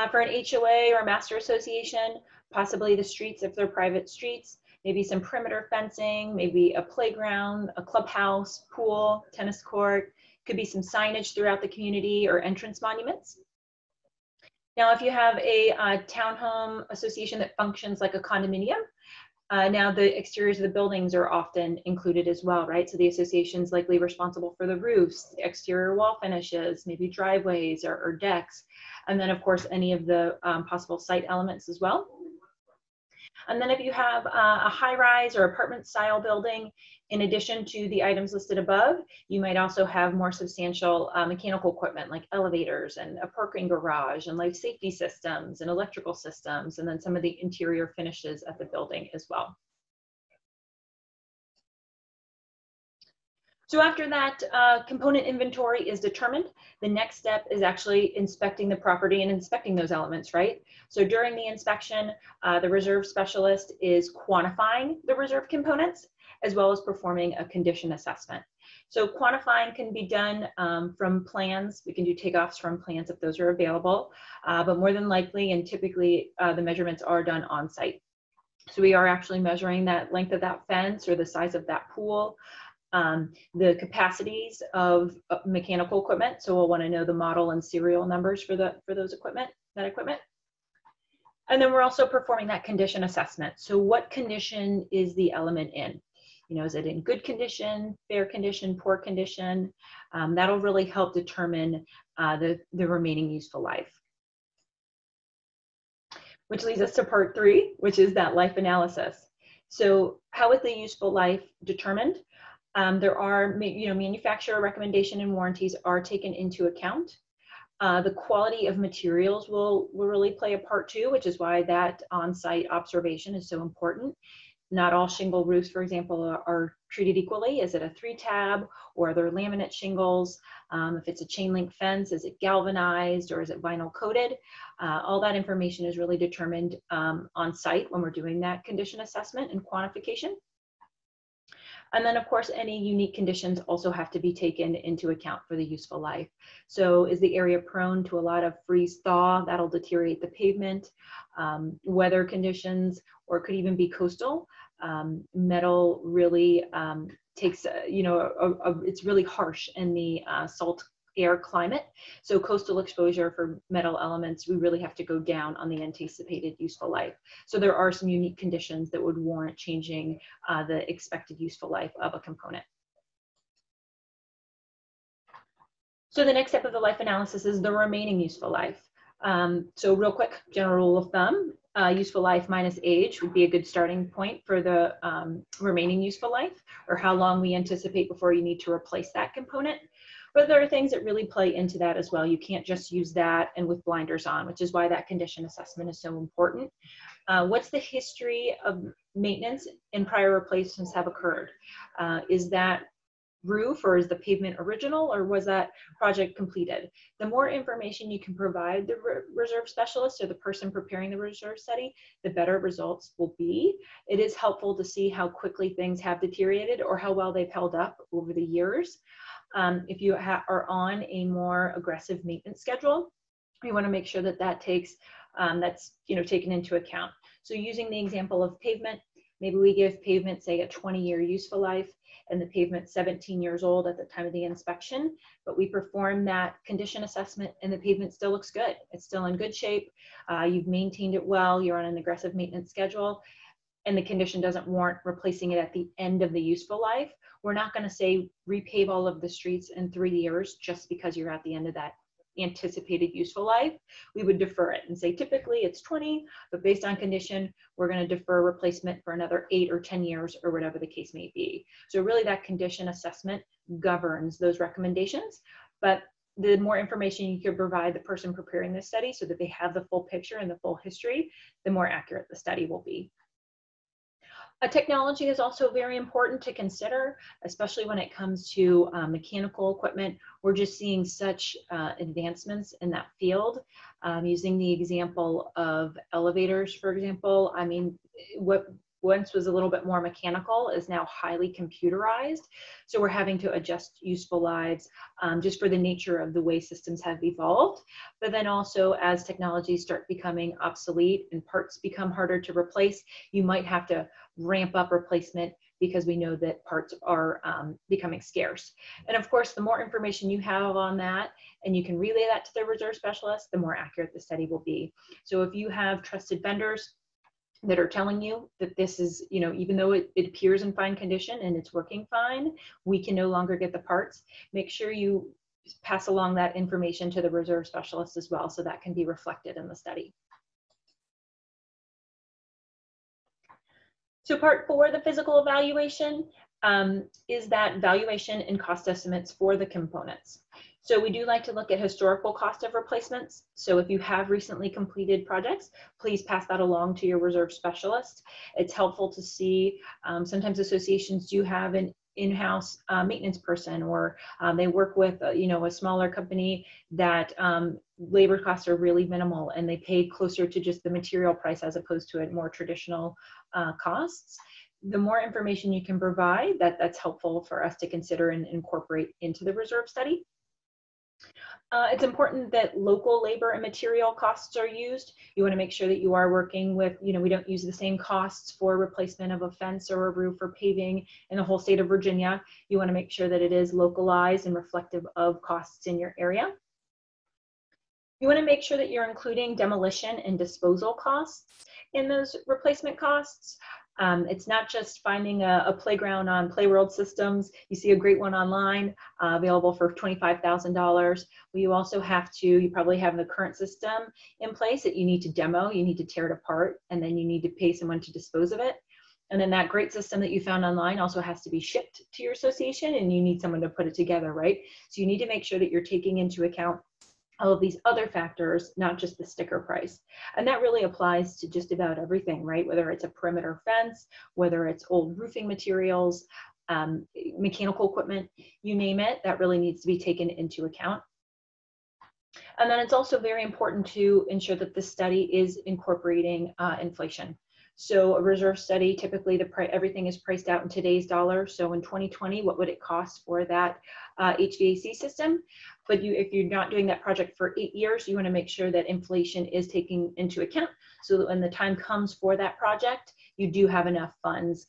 for an HOA or a master association, possibly the streets if they're private streets, maybe some perimeter fencing, maybe a playground, a clubhouse, pool, tennis court, could be some signage throughout the community or entrance monuments. Now, if you have a townhome association that functions like a condominium, now the exteriors of the buildings are often included as well, right? So the association's likely responsible for the roofs, the exterior wall finishes, maybe driveways or decks, and then of course any of the possible site elements as well. And then if you have a high-rise or apartment style building, in addition to the items listed above, you might also have more substantial mechanical equipment like elevators and a parking garage and life safety systems and electrical systems, and then some of the interior finishes at the building as well. So after that component inventory is determined, the next step is actually inspecting the property and inspecting those elements, right? So during the inspection, the reserve specialist is quantifying the reserve components as well as performing a condition assessment. So quantifying can be done from plans. We can do takeoffs from plans if those are available, but more than likely and typically the measurements are done on site. So we are actually measuring that length of that fence or the size of that pool. the capacities of mechanical equipment. So we'll want to know the model and serial numbers for those equipment. And then we're also performing that condition assessment. So what condition is the element in? You know, is it in good condition, fair condition, poor condition? That'll really help determine the remaining useful life. Which leads us to part 3, which is that life analysis. So how is the useful life determined? There are, manufacturer recommendation and warranties are taken into account. The quality of materials will really play a part too, which is why that on-site observation is so important. Not all shingle roofs, for example, are treated equally. Is it a 3-tab or are there laminate shingles? If it's a chain link fence, is it galvanized or is it vinyl coated? All that information is really determined on site when we're doing that condition assessment and quantification. And then of course, any unique conditions also have to be taken into account for the useful life. So is the area prone to a lot of freeze thaw? That'll deteriorate the pavement. Weather conditions, or it could even be coastal. Metal really takes, it's really harsh in the salt air climate. So coastal exposure for metal elements, we really have to go down on the anticipated useful life. So there are some unique conditions that would warrant changing the expected useful life of a component. So the next step of the life analysis is the remaining useful life. So real quick, general rule of thumb, useful life minus age would be a good starting point for the remaining useful life, or how long we anticipate before you need to replace that component. But there are things that really play into that as well. You can't just use that and with blinders on, which is why that condition assessment is so important. What's the history of maintenance and prior replacements have occurred? Is that roof or is the pavement original, or was that project completed? The more information you can provide the reserve specialist or the person preparing the reserve study, the better results will be. It is helpful to see how quickly things have deteriorated or how well they've held up over the years. If you are on a more aggressive maintenance schedule, you want to make sure that that takes that's taken into account. So using the example of pavement, maybe we give pavement, say, a 20-year useful life, and the pavement's 17 years old at the time of the inspection, but we perform that condition assessment and the pavement still looks good. It's still in good shape. You've maintained it well. You're on an aggressive maintenance schedule, and the condition doesn't warrant replacing it at the end of the useful life. We're not going to say repave all of the streets in 3 years just because you're at the end of that anticipated useful life. We would defer it and say typically it's 20, but based on condition, we're going to defer replacement for another 8 or 10 years or whatever the case may be. So really that condition assessment governs those recommendations, but the more information you can provide the person preparing this study so that they have the full picture and the full history, the more accurate the study will be. Technology is also very important to consider, especially when it comes to mechanical equipment. We're just seeing such advancements in that field. Using the example of elevators, for example, I mean, what once was a little bit more mechanical is now highly computerized. So we're having to adjust useful lives just for the nature of the way systems have evolved. But then also as technologies start becoming obsolete and parts become harder to replace, you might have to ramp up replacement because we know that parts are becoming scarce. And of course, the more information you have on that and you can relay that to the reserve specialist, the more accurate the study will be. So if you have trusted vendors that are telling you that this is, even though it appears in fine condition and it's working fine, we can no longer get the parts, make sure you pass along that information to the reserve specialist as well, so that can be reflected in the study. So part 4, the physical evaluation, is that valuation and cost estimates for the components. So we do like to look at historical cost of replacements. So if you have recently completed projects, please pass that along to your reserve specialist. It's helpful to see, sometimes associations do have an in-house maintenance person, or they work with a smaller company that labor costs are really minimal and they pay closer to just the material price as opposed to a more traditional costs. The more information you can provide, that's helpful for us to consider and incorporate into the reserve study. It's important that local labor and material costs are used. You want to make sure that you are working with, we don't use the same costs for replacement of a fence or a roof or paving in the whole state of Virginia. You want to make sure that it is localized and reflective of costs in your area. You want to make sure that you're including demolition and disposal costs in those replacement costs. It's not just finding a playground on Playworld Systems. You see a great one online available for $25,000. You also have to, you probably have the current system in place that you need to demo, you need to tear it apart, and then you need to pay someone to dispose of it. And then that great system that you found online also has to be shipped to your association, and you need someone to put it together, right? So you need to make sure that you're taking into account all of these other factors, not just the sticker price. And that really applies to just about everything, right? Whether it's a perimeter fence, whether it's old roofing materials, mechanical equipment, you name it, that really needs to be taken into account. And then it's also very important to ensure that the study is incorporating inflation. So a reserve study, typically everything is priced out in today's dollars. So in 2020, what would it cost for that HVAC system? But if you're not doing that project for 8 years, you want to make sure that inflation is taken into account so that when the time comes for that project, you do have enough funds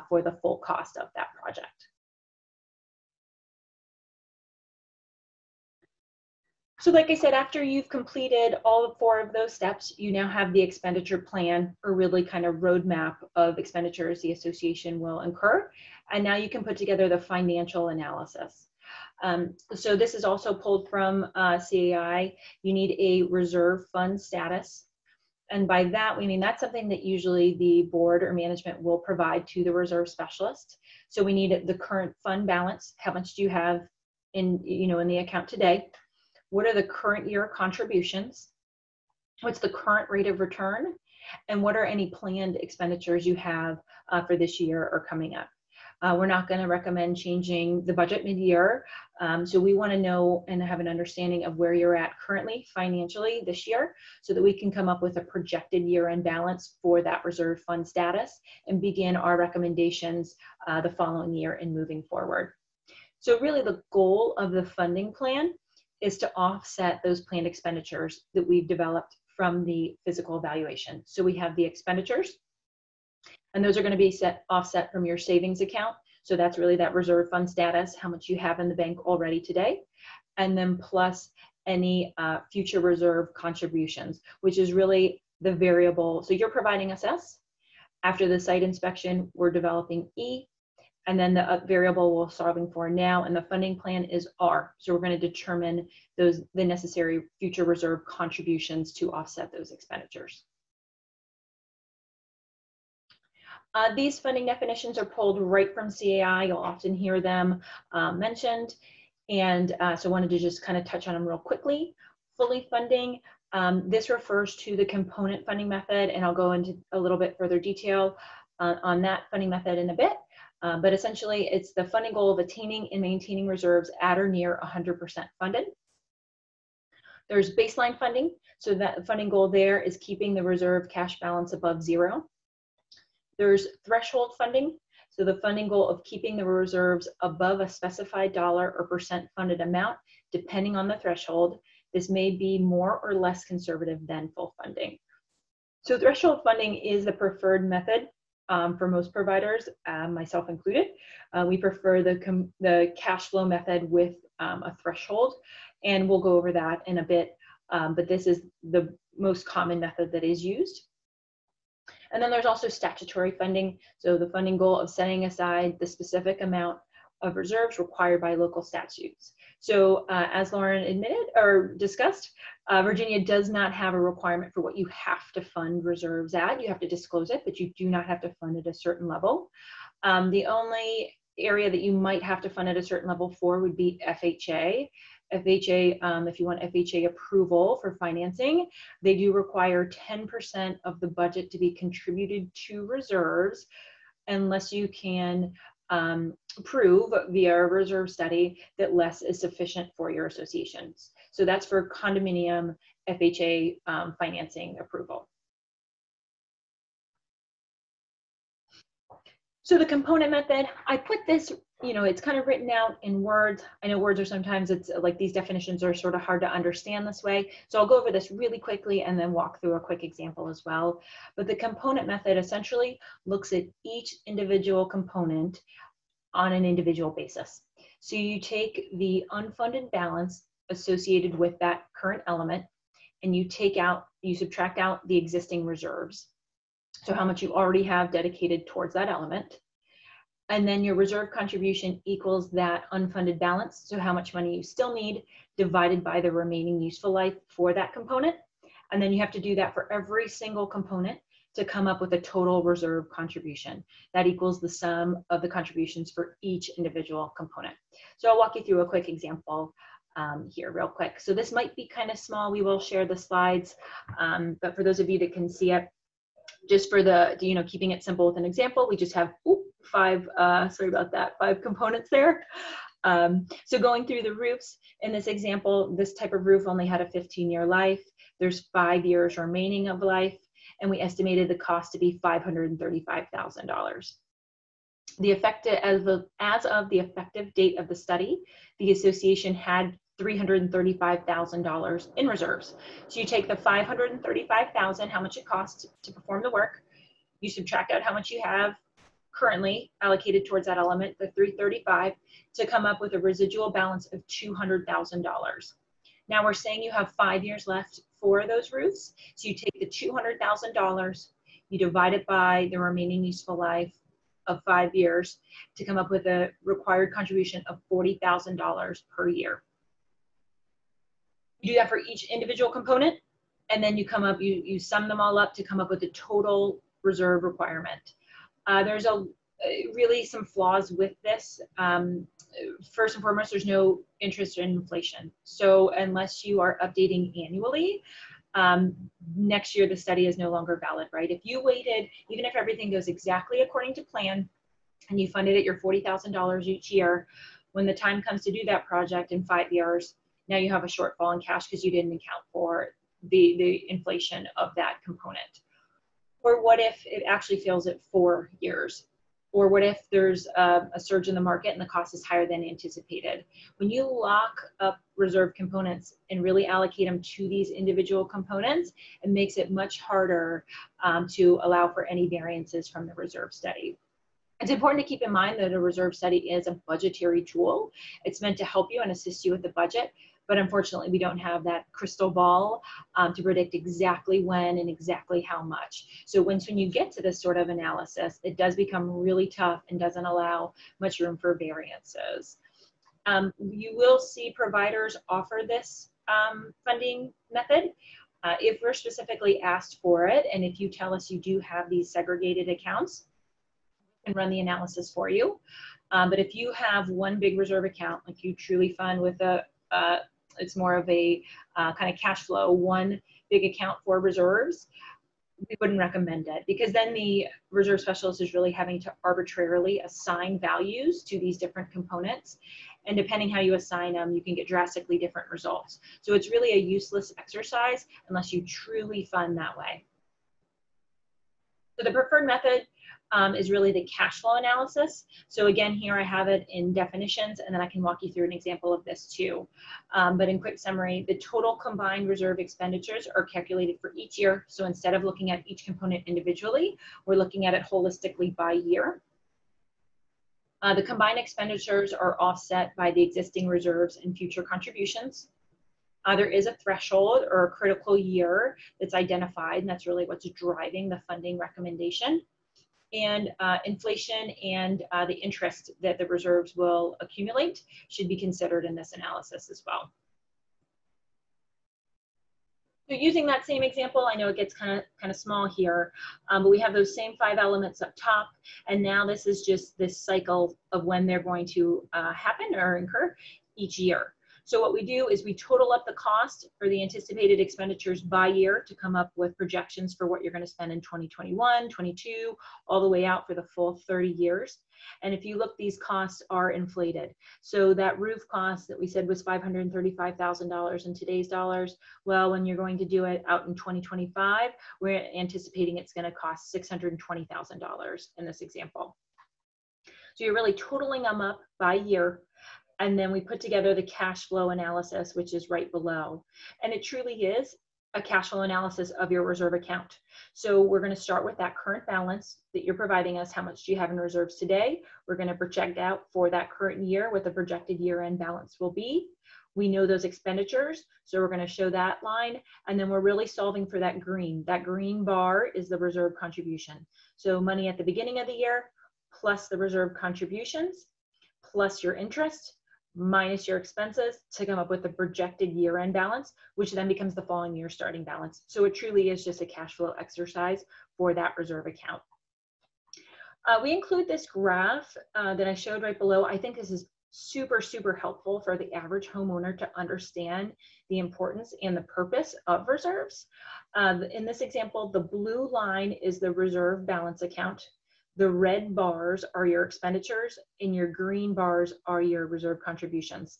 for the full cost of that project. So like I said, after you've completed all 4 of those steps, you now have the expenditure plan, or really kind of roadmap of expenditures the association will incur. And now you can put together the financial analysis. So this is also pulled from CAI. You need a reserve fund status. And by that, we mean that's something that usually the board or management will provide to the reserve specialist. So we need the current fund balance. How much do you have in the account today? What are the current year contributions? What's the current rate of return? And what are any planned expenditures you have for this year or coming up? We're not going to recommend changing the budget mid-year. So we want to know and have an understanding of where you're at currently financially this year so that we can come up with a projected year-end balance for that reserve fund status and begin our recommendations the following year and moving forward. So really the goal of the funding plan is to offset those planned expenditures that we've developed from the physical valuation. So we have the expenditures, and those are going to be offset from your savings account. So that's really that reserve fund status, how much you have in the bank already today, and then plus any future reserve contributions, which is really the variable. So you're providing us S. After the site inspection, we're developing E. And then the variable we're solving for now, and the funding plan is R. So we're going to determine the necessary future reserve contributions to offset those expenditures. These funding definitions are pulled right from CAI. You'll often hear them mentioned. And so I wanted to just kind of touch on them real quickly. Fully funding, this refers to the component funding method, and I'll go into a little bit further detail on that funding method in a bit. But essentially, it's the funding goal of attaining and maintaining reserves at or near 100% funded. There's baseline funding. So that funding goal there is keeping the reserve cash balance above 0. There's threshold funding. So the funding goal of keeping the reserves above a specified dollar or percent funded amount, depending on the threshold. This may be more or less conservative than full funding. So threshold funding is the preferred method for most providers, myself included. We prefer the cash flow method with a threshold, and we'll go over that in a bit, but this is the most common method that is used. And then there's also statutory funding, so the funding goal of setting aside the specific amount of reserves required by local statutes. So as Lauren admitted or discussed, Virginia does not have a requirement for what you have to fund reserves at. You have to disclose it, but you do not have to fund at a certain level. The only area that you might have to fund at a certain level for would be FHA. FHA, if you want FHA approval for financing, they do require 10% of the budget to be contributed to reserves unless you can prove via a reserve study that less is sufficient for your associations. So that's for condominium FHA financing approval. So the component method, I put this you know, it's kind of written out in words. I know words are sometimes, it's like these definitions are sort of hard to understand this way. So I'll go over this really quickly and then walk through a quick example as well. But the component method essentially looks at each individual component on an individual basis. So you take the unfunded balance associated with that current element and you subtract out the existing reserves. So how much you already have dedicated towards that element. And then your reserve contribution equals that unfunded balance. So how much money you still need divided by the remaining useful life for that component. And then you have to do that for every single component to come up with a total reserve contribution. That equals the sum of the contributions for each individual component. So I'll walk you through a quick example here real quick. So this might be kind of small. We will share the slides, but for those of you that can see it, just for the, you know, keeping it simple with an example, we just have five components there. So going through the roofs, in this example, this type of roof only had a 15-year life. There's 5 years remaining of life, and we estimated the cost to be $535,000. The effective, as of the effective date of the study, the association had $335,000 in reserves. So you take the $535,000, how much it costs to perform the work, you subtract out how much you have currently allocated towards that element, the $335,000, to come up with a residual balance of $200,000. Now we're saying you have 5 years left for those roofs. So you take the $200,000, you divide it by the remaining useful life of 5 years to come up with a required contribution of $40,000 per year. You do that for each individual component, and then you sum them all up to come up with the total reserve requirement. There's really some flaws with this. First and foremost, there's no interest in inflation. So unless you are updating annually, next year the study is no longer valid, right? If you waited, even if everything goes exactly according to plan, and you funded it your $40,000 each year, when the time comes to do that project in 5 years, now you have a shortfall in cash because you didn't account for the inflation of that component. Or what if it actually fails at 4 years? Or what if there's a surge in the market and the cost is higher than anticipated? When you lock up reserve components and really allocate them to these individual components, it makes it much harder to allow for any variances from the reserve study. It's important to keep in mind that a reserve study is a budgetary tool. It's meant to help you and assist you with the budget, but unfortunately we don't have that crystal ball to predict exactly when and exactly how much. So when you get to this sort of analysis, it does become really tough and doesn't allow much room for variances. You will see providers offer this funding method if we're specifically asked for it, and if you tell us you do have these segregated accounts, and run the analysis for you. But if you have one big reserve account, like you truly fund with it's more of a kind of cash flow, one big account for reserves, we wouldn't recommend it, because then the reserve specialist is really having to arbitrarily assign values to these different components. And depending how you assign them, you can get drastically different results. So it's really a useless exercise unless you truly fund that way. So the preferred method is really the cash flow analysis. So again, here I have it in definitions, and then I can walk you through an example of this too. But in quick summary, the total combined reserve expenditures are calculated for each year. So instead of looking at each component individually, we're looking at it holistically by year. The combined expenditures are offset by the existing reserves and future contributions. There is a threshold or a critical year that's identified, and that's really what's driving the funding recommendation. And inflation and the interest that the reserves will accumulate should be considered in this analysis as well. So using that same example, I know it gets kind of small here, but we have those same 5 elements up top, and now this is just this cycle of when they're going to happen or incur each year. So what we do is we total up the cost for the anticipated expenditures by year to come up with projections for what you're going to spend in 2021, 22, all the way out for the full 30 years. And if you look, these costs are inflated. So that roof cost that we said was $535,000 in today's dollars, well, when you're going to do it out in 2025, we're anticipating it's going to cost $620,000 in this example. So you're really totaling them up by year. And then we put together the cash flow analysis, which is right below. And it truly is a cash flow analysis of your reserve account. So we're going to start with that current balance that you're providing us. How much do you have in reserves today? We're going to project out for that current year what the projected year-end balance will be. We know those expenditures, so we're going to show that line. And then we're really solving for that green. That green bar is the reserve contribution. So money at the beginning of the year, plus the reserve contributions, plus your interest, minus your expenses to come up with the projected year-end balance, which then becomes the following year starting balance. So it truly is just a cash flow exercise for that reserve account. We include this graph that I showed right below. I think this is super, super helpful for the average homeowner to understand the importance and the purpose of reserves. In this example, the blue line is the reserve balance account. The red bars are your expenditures and your green bars are your reserve contributions.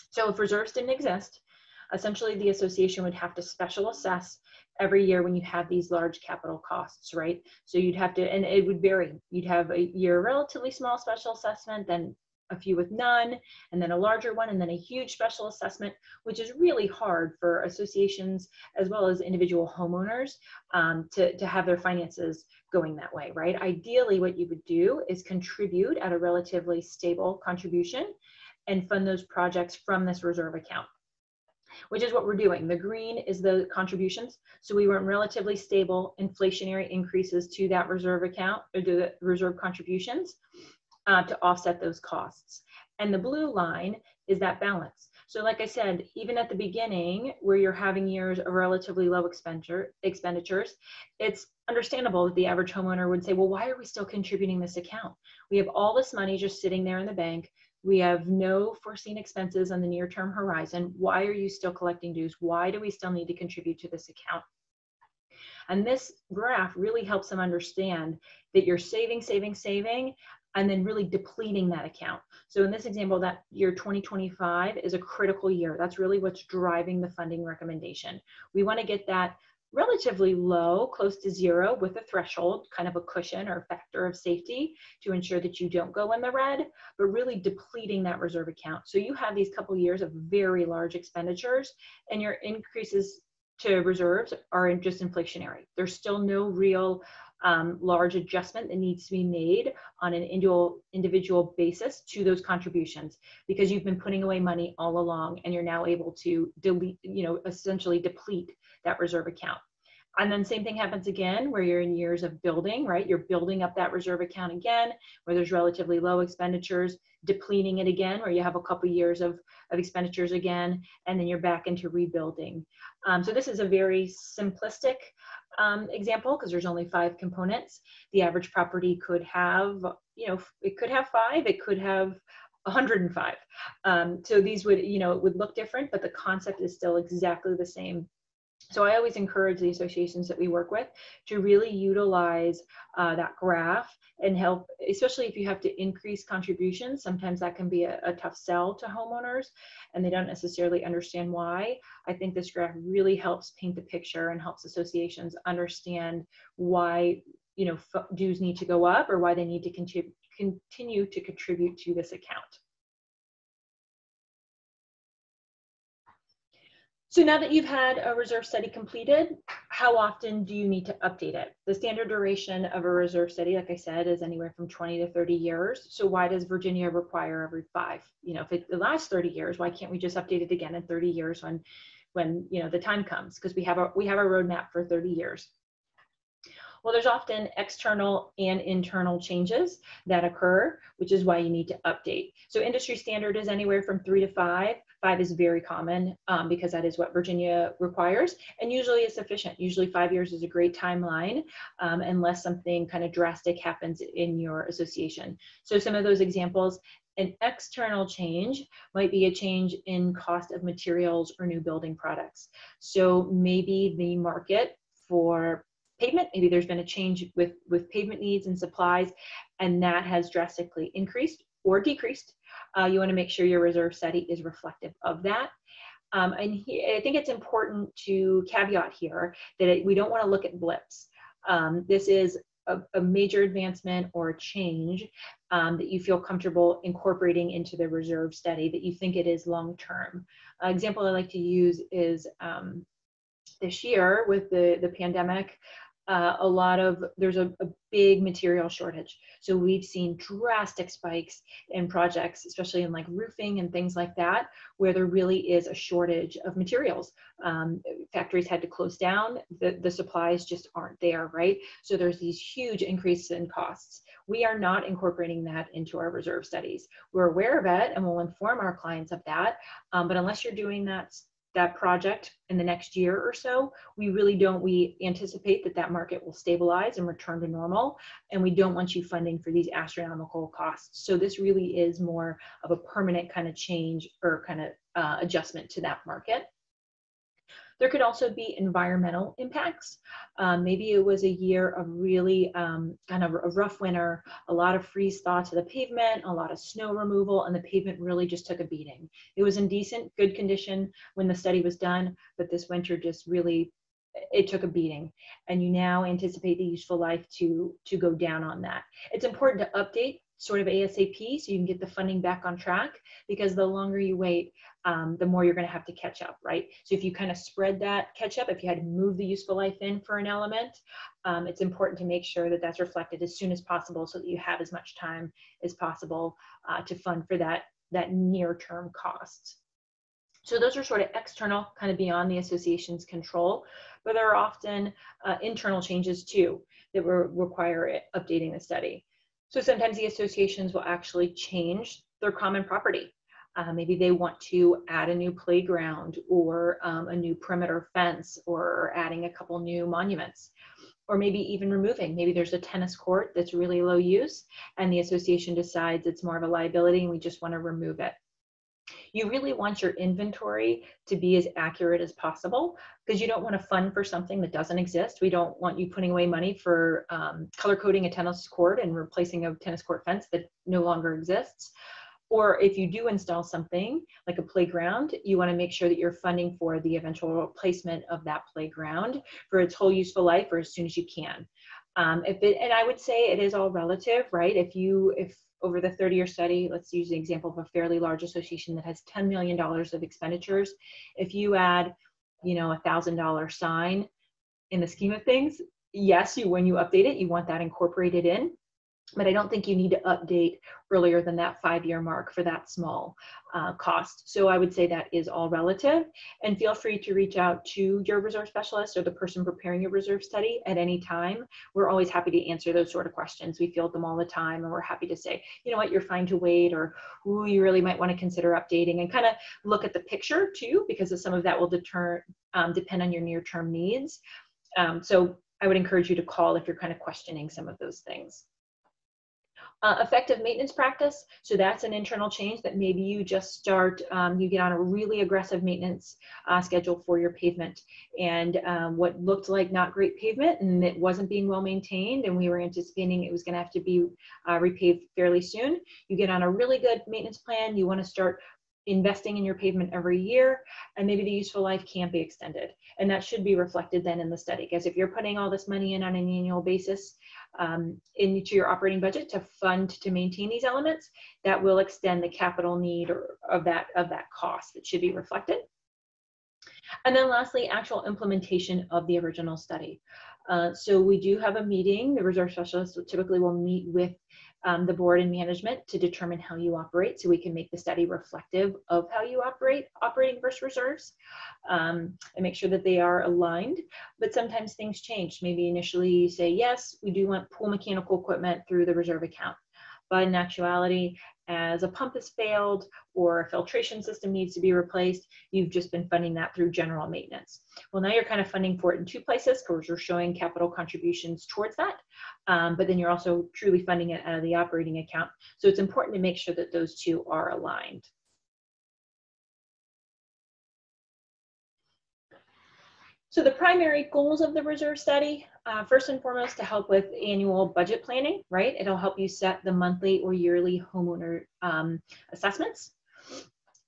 So if reserves didn't exist, essentially the association would have to special assess every year when you have these large capital costs, right? So you'd have to, and it would vary. You'd have a year relatively small special assessment, then a few with none, and then a larger one, and then a huge special assessment, which is really hard for associations as well as individual homeowners to have their finances going that way, right? Ideally, what you would do is contribute at a relatively stable contribution and fund those projects from this reserve account, which is what we're doing. The green is the contributions. So we want relatively stable inflationary increases to that reserve account or to the reserve contributions to offset those costs. And the blue line is that balance. So like I said, even at the beginning where you're having years of relatively low expenditures, it's understandable that the average homeowner would say, well, why are we still contributing this account? We have all this money just sitting there in the bank. We have no foreseen expenses on the near-term horizon. Why are you still collecting dues? Why do we still need to contribute to this account? And this graph really helps them understand that you're saving, and then really depleting that account. So in this example, that year 2025 is a critical year. That's really what's driving the funding recommendation. We want to get that relatively low, close to zero, with a threshold, kind of a cushion or factor of safety to ensure that you don't go in the red, but really depleting that reserve account. So you have these couple years of very large expenditures and your increases to reserves are just inflationary. There's still no real large adjustment that needs to be made on an individual basis to those contributions because you've been putting away money all along and you're now able to delete, essentially deplete that reserve account. And then same thing happens again where you're in years of building, right? You're building up that reserve account again, where there's relatively low expenditures, depleting it again, where you have a couple years of expenditures again, and then you're back into rebuilding. So this is a very simplistic example because there's only 5 components. The average property could have, it could have 5, it could have 105. So these would, it would look different, but the concept is still exactly the same. So I always encourage the associations that we work with to really utilize that graph and help, especially if you have to increase contributions. Sometimes that can be a tough sell to homeowners and they don't necessarily understand why. I think this graph really helps paint the picture and helps associations understand why, dues need to go up or why they need to continue to contribute to this account. So now that you've had a reserve study completed, how often do you need to update it? The standard duration of a reserve study, like I said, is anywhere from 20 to 30 years. So why does Virginia require every 5? If it lasts 30 years, why can't we just update it again in 30 years when the time comes? Because we have a roadmap for 30 years. Well, there's often external and internal changes that occur, which is why you need to update. So industry standard is anywhere from 3 to 5. 5 is very common because that is what Virginia requires, and usually is sufficient. Usually 5 years is a great timeline unless something kind of drastic happens in your association. So some of those examples, an external change might be a change in cost of materials or new building products. So maybe the market for pavement, maybe there's been a change with pavement needs and supplies, and that has drastically increased or decreased. You want to make sure your reserve study is reflective of that. And I think it's important to caveat here that we don't want to look at blips. This is a major advancement or a change that you feel comfortable incorporating into the reserve study that you think it is long-term. An example I like to use is this year with the pandemic, there's a big material shortage. So we've seen drastic spikes in projects, especially in like roofing and things like that, where there really is a shortage of materials. Factories had to close down, the supplies just aren't there, right? So there's these huge increases in costs. We are not incorporating that into our reserve studies. We're aware of it and we'll inform our clients of that, but unless you're doing that project in the next year or so, we anticipate that market will stabilize and return to normal, and we don't want you funding for these astronomical costs. So this really is more of a permanent kind of change or kind of adjustment to that market. There could also be environmental impacts. Maybe it was a year of really kind of a rough winter, a lot of freeze thaw to the pavement, a lot of snow removal, and the pavement really just took a beating. It was in decent, good condition when the study was done, but this winter just really, it took a beating. And you now anticipate the useful life to go down on that. It's important to update sort of ASAP so you can get the funding back on track, because the longer you wait, the more you're going to have to catch up, right? So if you kind of spread that catch up, if you had to move the useful life in for an element, it's important to make sure that that's reflected as soon as possible so that you have as much time as possible to fund for that near-term cost. So those are sort of external, kind of beyond the association's control, but there are often internal changes too that will require updating the study. So sometimes the associations will actually change their common property. Maybe they want to add a new playground or a new perimeter fence, or adding a couple new monuments, or maybe even removing. Maybe there's a tennis court that's really low use and the association decides it's more of a liability and we just want to remove it. You really want your inventory to be as accurate as possible, because you don't want to fund for something that doesn't exist. We don't want you putting away money for color coding a tennis court and replacing a tennis court fence that no longer exists. Or if you do install something like a playground, you want to make sure that you're funding for the eventual replacement of that playground for its whole useful life or as soon as you can. And I would say it is all relative, right? If over the 30-year study, let's use the example of a fairly large association that has $10 million of expenditures. If you add, a $1,000 sign in the scheme of things, yes, when you update it, you want that incorporated in. But I don't think you need to update earlier than that 5-year mark for that small cost. So I would say that is all relative, and feel free to reach out to your reserve specialist or the person preparing your reserve study at any time. We're always happy to answer those sort of questions. We field them all the time, and we're happy to say, you know what, you're fine to wait, or ooh, you really might want to consider updating, and kind of look at the picture too, because some of that will depend on your near-term needs. So I would encourage you to call if you're kind of questioning some of those things. Effective maintenance practice. So that's an internal change that maybe you just start, you get on a really aggressive maintenance schedule for your pavement. And what looked like not great pavement, and it wasn't being well maintained, and we were anticipating it was going to have to be repaved fairly soon. You get on a really good maintenance plan. You want to start investing in your pavement every year, and maybe the useful life can't be extended. And that should be reflected then in the study, because if you're putting all this money in on an annual basis into your operating budget to fund to maintain these elements, that will extend the capital need of that cost that should be reflected. And then lastly, actual implementation of the original study. So we do have a meeting. The reserve specialist typically will meet with the board and management to determine how you operate, so we can make the study reflective of how you operating versus reserves, and make sure that they are aligned. But sometimes things change. Maybe initially you say, yes, we do want pool mechanical equipment through the reserve account. But in actuality, as a pump has failed or a filtration system needs to be replaced, you've just been funding that through general maintenance. Well, now you're kind of funding for it in two places, because you're showing capital contributions towards that, but then you're also truly funding it out of the operating account. So it's important to make sure that those two are aligned. So the primary goals of the reserve study, first and foremost, to help with annual budget planning, right? It'll help you set the monthly or yearly homeowner assessments.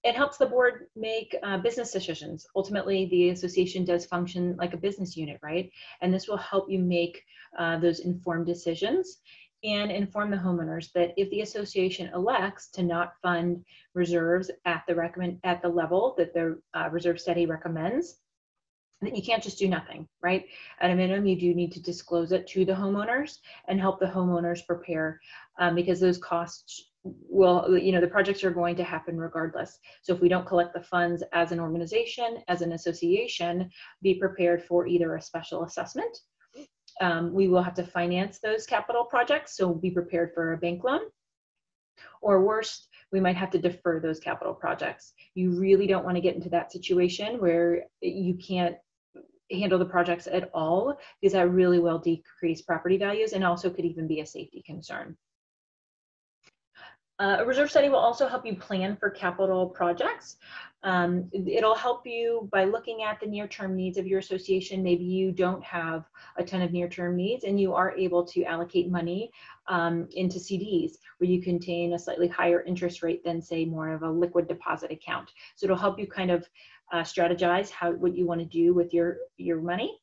It helps the board make business decisions. Ultimately, the association does function like a business unit, right? And this will help you make those informed decisions and inform the homeowners that if the association elects to not fund reserves at the level that the reserve study recommends, that you can't just do nothing, right? At a minimum, you do need to disclose it to the homeowners and help the homeowners prepare because those costs will, the projects are going to happen regardless. So if we don't collect the funds as an organization, as an association, be prepared for either a special assessment. We will have to finance those capital projects, so be prepared for a bank loan. Or worse, we might have to defer those capital projects. You really don't want to get into that situation where you can't handle the projects at all, because that really will decrease property values and also could even be a safety concern. A reserve study will also help you plan for capital projects. It'll help you by looking at the near-term needs of your association. Maybe you don't have a ton of near-term needs and you are able to allocate money into CDs where you contain a slightly higher interest rate than, say, more of a liquid deposit account. So it'll help you kind of strategize what you want to do with your money.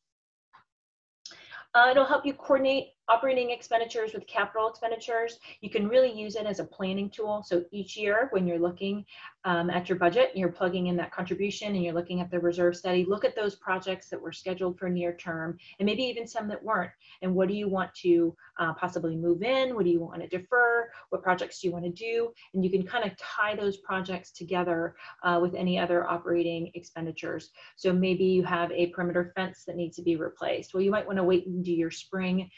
It'll help you coordinate operating expenditures with capital expenditures. You can really use it as a planning tool. So each year when you're looking at your budget, you're plugging in that contribution and you're looking at the reserve study, look at those projects that were scheduled for near term and maybe even some that weren't. And what do you want to possibly move in? What do you want to defer? What projects do you want to do? And you can kind of tie those projects together with any other operating expenditures. So maybe you have a perimeter fence that needs to be replaced. Well, you might want to wait and do your spring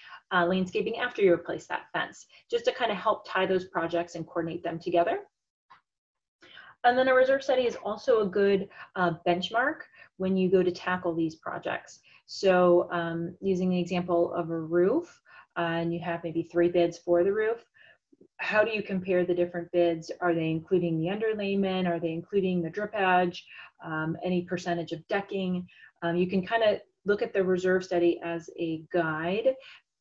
landscaping after you replace that fence, just to kind of help tie those projects and coordinate them together. And then a reserve study is also a good benchmark when you go to tackle these projects. So using the example of a roof, and you have maybe 3 bids for the roof, how do you compare the different bids? Are they including the underlayment? Are they including the drip edge? Any percentage of decking? You can kind of look at the reserve study as a guide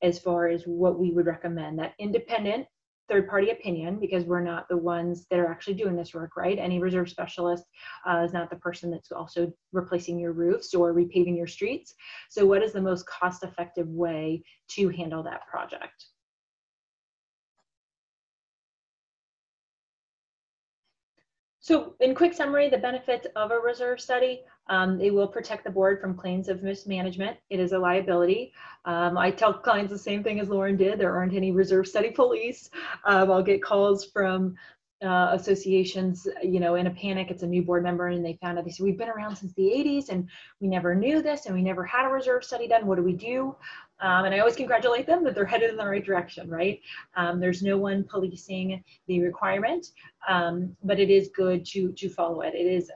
as far as what we would recommend, that independent third-party opinion, because we're not the ones that are actually doing this work, right? Any reserve specialist is not the person that's also replacing your roofs or repaving your streets. So what is the most cost-effective way to handle that project? So in quick summary, the benefits of a reserve study, they will protect the board from claims of mismanagement. It is a liability. I tell clients the same thing as Lauren did. There aren't any reserve study police. I'll get calls from associations, in a panic. It's a new board member and they found out, they said, we've been around since the 80s and we never knew this and we never had a reserve study done. What do we do? And I always congratulate them that they're headed in the right direction, right? There's no one policing the requirement, but it is good to follow it. It is,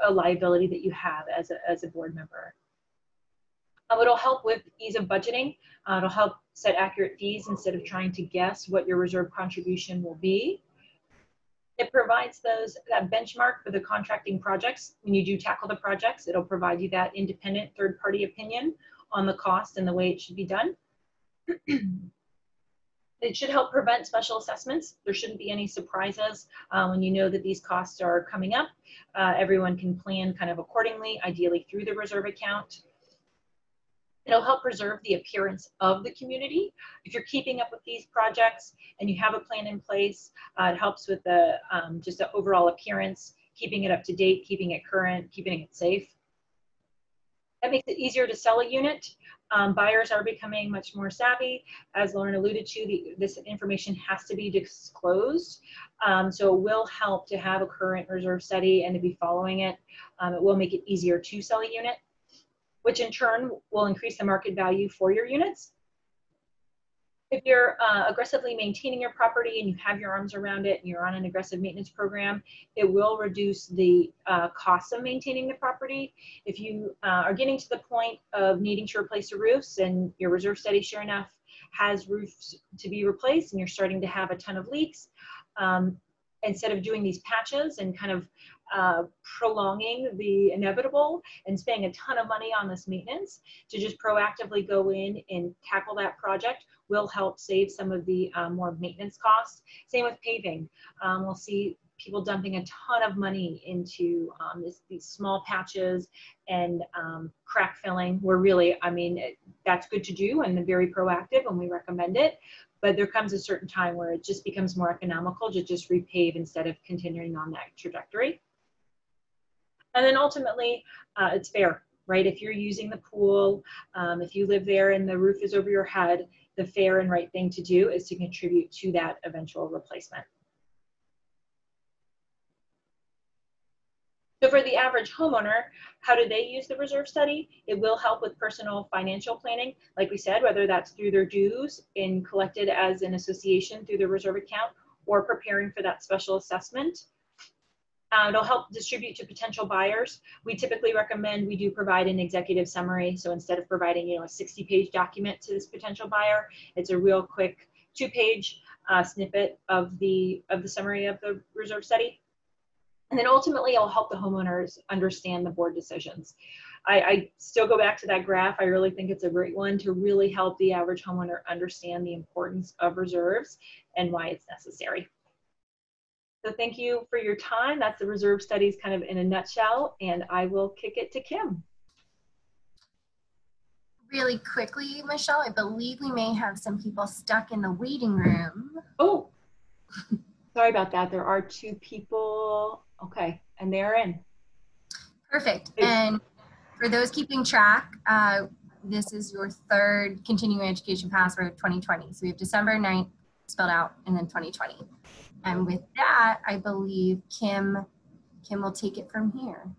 a liability that you have as a board member. It'll help with ease of budgeting. It'll help set accurate fees instead of trying to guess what your reserve contribution will be. It provides that benchmark for the contracting projects. When you do tackle the projects, it'll provide you that independent third-party opinion on the cost and the way it should be done. It should help prevent special assessments. There shouldn't be any surprises when you know that these costs are coming up. Everyone can plan kind of accordingly, ideally through the reserve account. It'll help preserve the appearance of the community. If you're keeping up with these projects and you have a plan in place, it helps with the just the overall appearance, keeping it up to date, keeping it current, keeping it safe. That makes it easier to sell a unit. Buyers are becoming much more savvy. As Lauren alluded to, this information has to be disclosed. So it will help to have a current reserve study and to be following it. It will make it easier to sell a unit, which in turn will increase the market value for your units. If you're aggressively maintaining your property and you have your arms around it and you're on an aggressive maintenance program, it will reduce the cost of maintaining the property. If you are getting to the point of needing to replace the roofs and your reserve study, sure enough, has roofs to be replaced and you're starting to have a ton of leaks, instead of doing these patches and kind of prolonging the inevitable and spending a ton of money on this maintenance, to just proactively go in and tackle that project will help save some of the more maintenance costs. Same with paving. We'll see people dumping a ton of money into these small patches and crack filling, where really, I mean, that's good to do and very proactive, and we recommend it. But there comes a certain time where it just becomes more economical to just repave instead of continuing on that trajectory. And then ultimately, it's fair, right? If you're using the pool, if you live there and the roof is over your head, the fair and right thing to do is to contribute to that eventual replacement. So for the average homeowner, how do they use the reserve study? It will help with personal financial planning, like we said, whether that's through their dues and collected as an association through the reserve account, or preparing for that special assessment. It'll help distribute to potential buyers. We typically recommend we do provide an executive summary. So instead of providing, you know, a 60-page document to this potential buyer, it's a real quick 2-page snippet of the summary of the reserve study. And then ultimately, it'll help the homeowners understand the board decisions. I still go back to that graph. I really think it's a great one to really help the average homeowner understand the importance of reserves and why it's necessary. So thank you for your time. That's the reserve studies kind of in a nutshell, and I will kick it to Kim. Really quickly, Michelle, I believe we may have some people stuck in the waiting room. Oh, sorry about that. There are 2 people. Okay, and they're in. Perfect. And for those keeping track, this is your 3rd continuing education password of 2020. So we have December 9th spelled out and then 2020. And with that, I believe Kim will take it from here.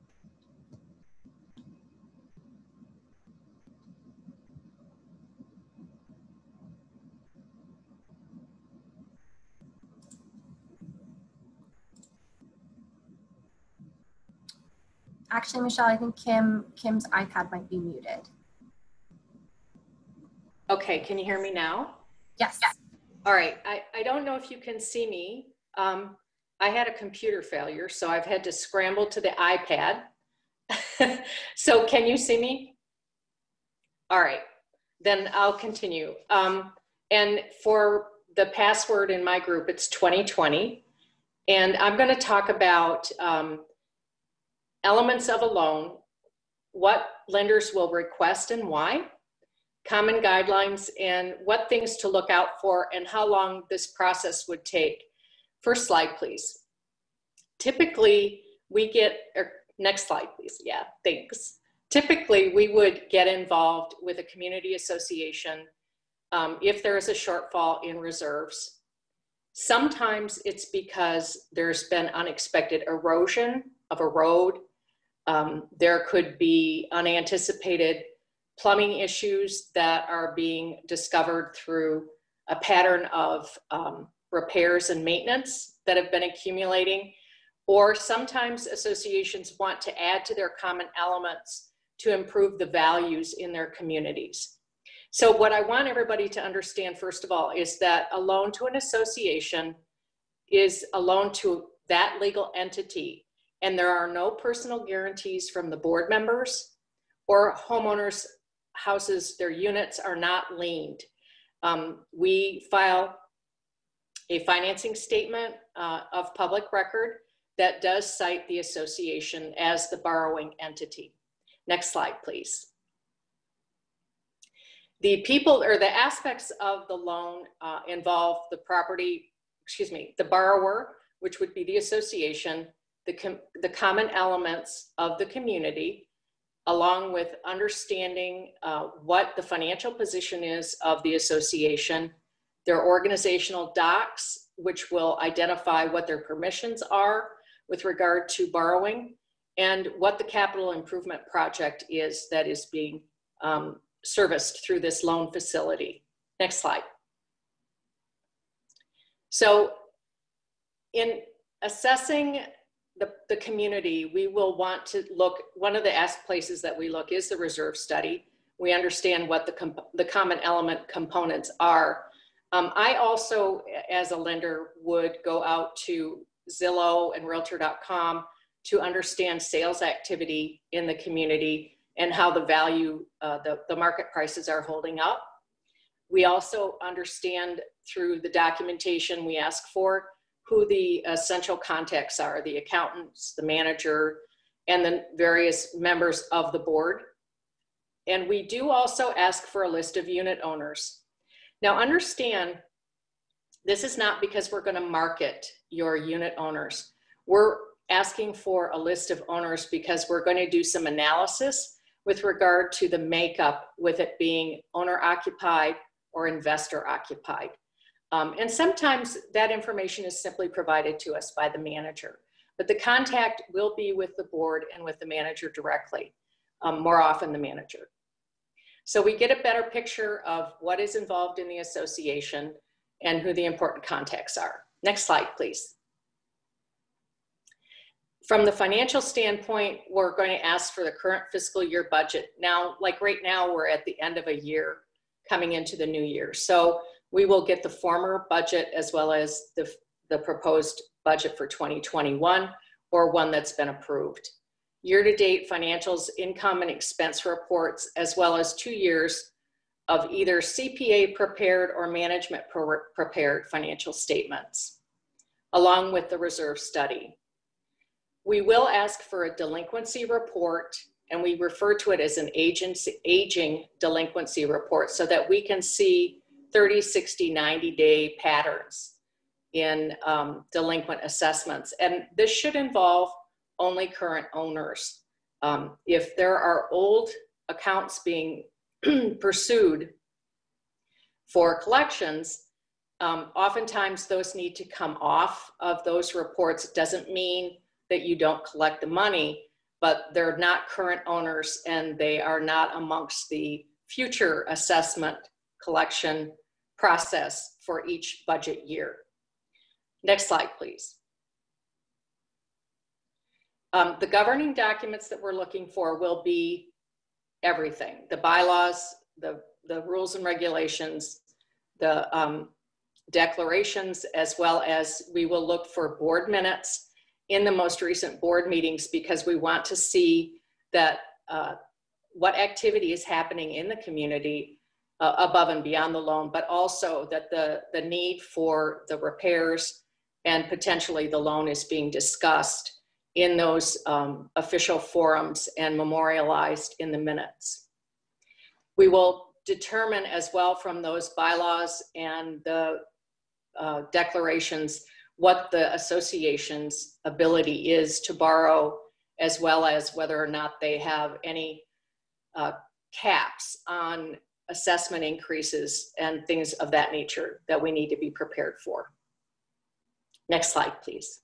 Actually, Michelle, I think Kim's iPad might be muted. Okay, can you hear me now? Yes. All right, I don't know if you can see me. I had a computer failure, so I've had to scramble to the iPad. So can you see me? All right, then I'll continue. And for the password in my group, it's 2020. And I'm going to talk about elements of a loan, what lenders will request and why, common guidelines, and what things to look out for, and how long this process would take. First slide, please. Typically, we get, or next slide, please. Yeah, thanks. Typically, we would get involved with a community association if there is a shortfall in reserves. Sometimes it's because there's been unexpected erosion of a road. There could be unanticipated plumbing issues that are being discovered through a pattern of repairs and maintenance that have been accumulating. Or sometimes associations want to add to their common elements to improve the values in their communities. So what I want everybody to understand, first of all, is that a loan to an association is a loan to that legal entity, and there are no personal guarantees from the board members or homeowners' houses. Their units are not liened. We file a financing statement of public record that does cite the association as the borrowing entity. Next slide, please. The people or the aspects of the loan involve the the borrower, which would be the association, the common elements of the community, along with understanding what the financial position is of the association, their organizational docs, which will identify what their permissions are with regard to borrowing, and what the capital improvement project is that is being serviced through this loan facility. Next slide. So in assessing the community, we will want to look, one of the places that we look is the reserve study. We understand what the common element components are. I also, as a lender, would go out to Zillow and Realtor.com to understand sales activity in the community and how the value, the market prices are holding up. We also understand through the documentation we ask for who the essential contacts are, the accountants, the manager, and the various members of the board. And we do also ask for a list of unit owners. Now understand, this is not because we're going to market your unit owners. We're asking for a list of owners because we're going to do some analysis with regard to the makeup, with it being owner occupied or investor occupied. And sometimes that information is simply provided to us by the manager, but the contact will be with the board and with the manager directly, more often the manager. So we get a better picture of what is involved in the association and who the important contacts are. Next slide, please. From the financial standpoint, we're going to ask for the current fiscal year budget. Now, like right now, we're at the end of a year coming into the new year. So we will get the former budget as well as the proposed budget for 2021, or one that's been approved. Year-to-date financials, income and expense reports, as well as 2 years of either CPA prepared or management prepared financial statements, along with the reserve study. We will ask for a delinquency report, and we refer to it as an aging delinquency report, so that we can see 30, 60, 90-day patterns in delinquent assessments. And this should involve only current owners. If there are old accounts being pursued for collections, oftentimes those need to come off of those reports. It doesn't mean that you don't collect the money, but they're not current owners and they are not amongst the future assessment collection process for each budget year. Next slide, please. The governing documents that we're looking for will be everything: the bylaws, the rules and regulations, the declarations, as well as we will look for board minutes in the most recent board meetings, because we want to see that what activity is happening in the community above and beyond the loan, but also that the need for the repairs and potentially the loan is being discussed in those official forums and memorialized in the minutes. We will determine as well from those bylaws and the declarations what the association's ability is to borrow, as well as whether or not they have any caps on assessment increases and things of that nature that we need to be prepared for. Next slide, please.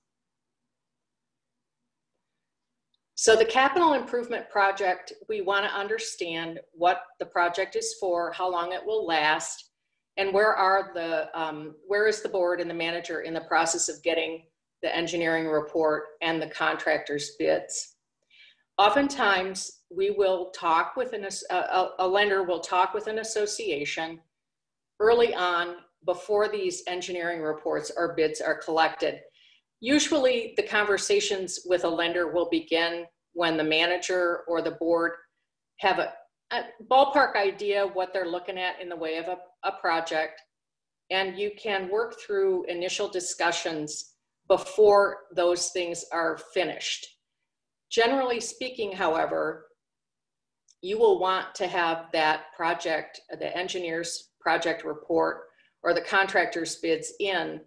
So the capital improvement project, we want to understand what the project is for, how long it will last, and where is the board and the manager in the process of getting the engineering report and the contractor's bids. Oftentimes, we will talk with a lender will talk with an association early on before these engineering reports or bids are collected. Usually the conversations with a lender will begin when the manager or the board have a ballpark idea what they're looking at in the way of a project, and you can work through initial discussions before those things are finished. Generally speaking, however, you will want to have that project, the engineer's project report or the contractor's bids in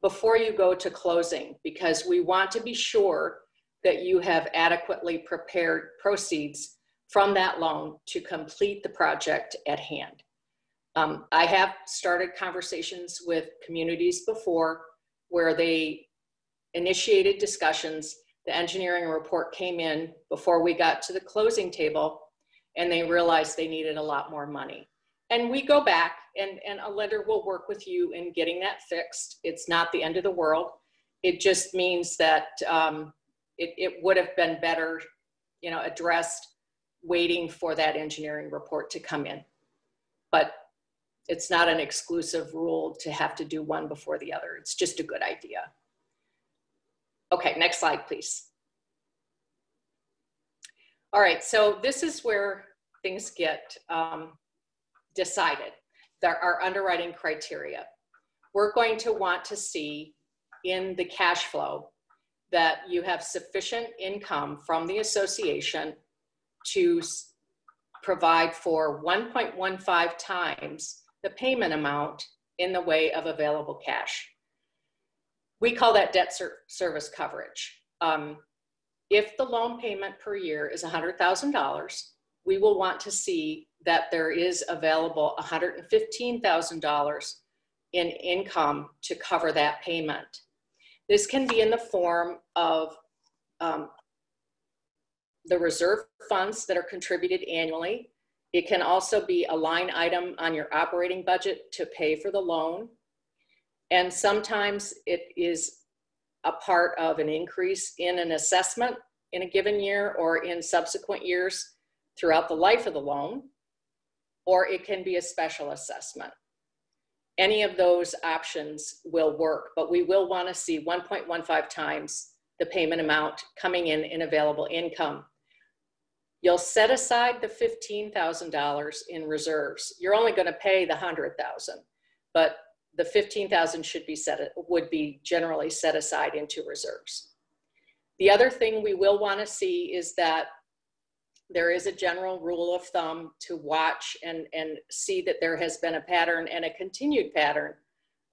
before you go to closing, because we want to be sure that you have adequately prepared proceeds from that loan to complete the project at hand. I have started conversations with communities before where they initiated discussions. The engineering report came in before we got to the closing table, and they realized they needed a lot more money. And we go back, and a lender will work with you in getting that fixed. It's not the end of the world. It just means that it would have been better, addressed waiting for that engineering report to come in. But it's not an exclusive rule to have to do one before the other. It's just a good idea. Okay, next slide, please. All right, so this is where things get decided. There are underwriting criteria. We're going to want to see in the cash flow that you have sufficient income from the association to provide for 1.15 times the payment amount in the way of available cash. We call that debt service coverage. If the loan payment per year is $100,000, we will want to see that there is available $115,000 in income to cover that payment. This can be in the form of the reserve funds that are contributed annually. It can also be a line item on your operating budget to pay for the loan. And sometimes it is a part of an increase in an assessment in a given year or in subsequent years throughout the life of the loan, or it can be a special assessment. Any of those options will work, but we will want to see 1.15 times the payment amount coming in available income. You'll set aside the $15,000 in reserves. You're only going to pay the $100,000, but the $15,000 would be generally set aside into reserves. The other thing we will want to see is that there is a general rule of thumb to watch and see that there has been a pattern and a continued pattern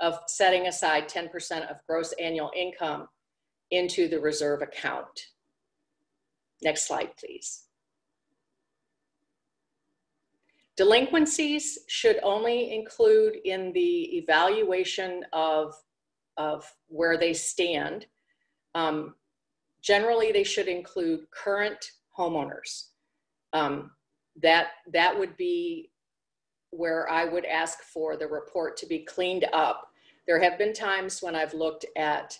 of setting aside 10% of gross annual income into the reserve account. Next slide, please. Delinquencies should only include in the evaluation of where they stand. Generally, they should include current homeowners. That would be where I would ask for the report to be cleaned up. There have been times when I've looked at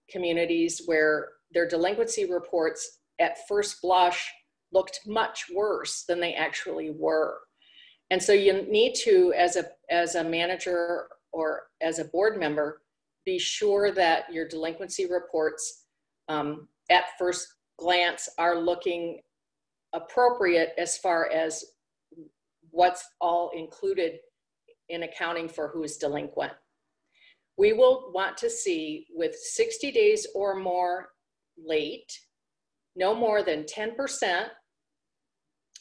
communities where their delinquency reports at first blush looked much worse than they actually were. And so you need to, as a manager or as a board member, be sure that your delinquency reports at first glance are looking appropriate as far as what's all included in accounting for who is delinquent. We will want to see with 60 days or more late, no more than 10%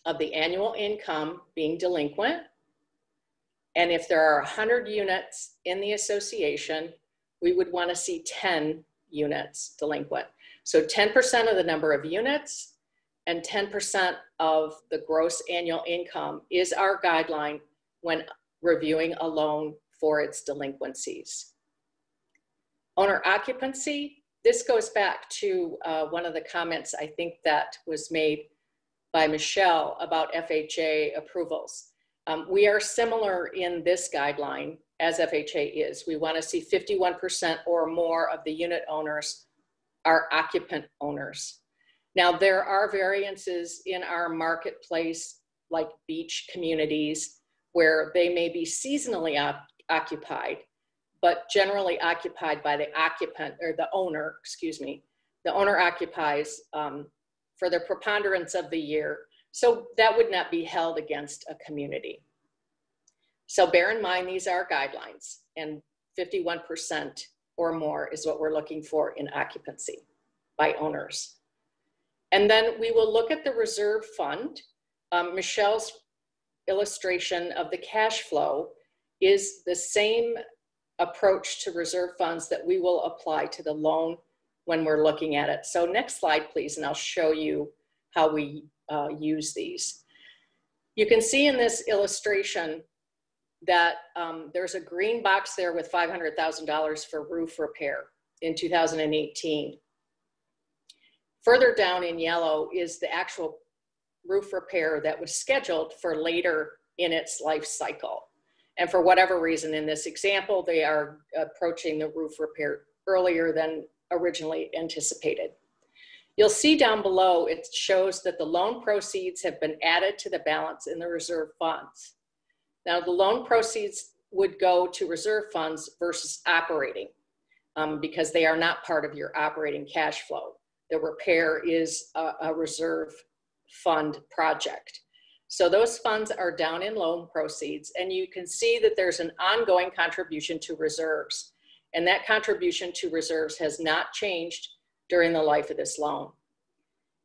of the annual income being delinquent. And if there are 100 units in the association, we would want to see 10 units delinquent. So 10% of the number of units and 10% of the gross annual income is our guideline when reviewing a loan for its delinquencies. Owner occupancy, this goes back to one of the comments I think that was made by Michelle about FHA approvals. We are similar in this guideline as FHA is. We want to see 51% or more of the unit owners are occupant owners. Now, there are variances in our marketplace, like beach communities, where they may be seasonally occupied, but generally occupied by the occupant or the owner, excuse me. The owner occupies for the preponderance of the year. So that would not be held against a community. So bear in mind, these are guidelines, and 51% or more is what we're looking for in occupancy by owners. And then we will look at the reserve fund. Michelle's illustration of the cash flow is the same approach to reserve funds that we will apply to the loan when we're looking at it. So next slide, please, and I'll show you how we use these. You can see in this illustration that there's a green box there with $500,000 for roof repair in 2018. Further down in yellow is the actual roof repair that was scheduled for later in its life cycle. And for whatever reason in this example, they are approaching the roof repair earlier than originally anticipated. You'll see down below, it shows that the loan proceeds have been added to the balance in the reserve funds. Now, the loan proceeds would go to reserve funds versus operating because they are not part of your operating cash flow. The repair is a reserve fund project. So those funds are down in loan proceeds, and you can see that there's an ongoing contribution to reserves. And that contribution to reserves has not changed during the life of this loan.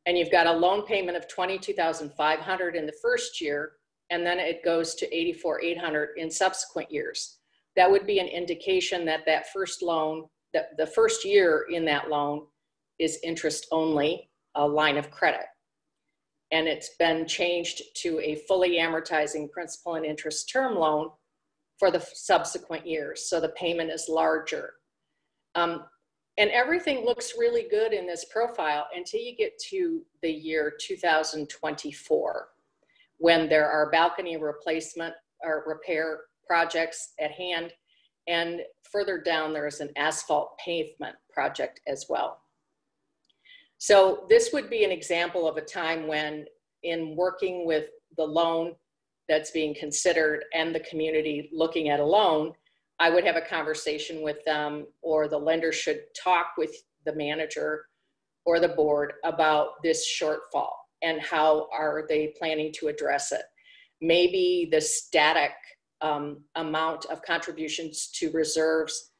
And you've got a loan payment of $22,500 in the first year, and then it goes to $84,800 in subsequent years. That would be an indication that that first loan, that the first year in that loan is interest only, a line of credit. And it's been changed to a fully amortizing principal and interest term loan for the subsequent years. So the payment is larger. And everything looks really good in this profile until you get to the year 2024, when there are balcony replacement or repair projects at hand. And further down, there is an asphalt pavement project as well. So this would be an example of a time when, in working with the loan that's being considered and the community looking at a loan, I would have a conversation with them, or the lender should talk with the manager or the board about this shortfall and how are they planning to address it. Maybe the static amount of contributions to reserves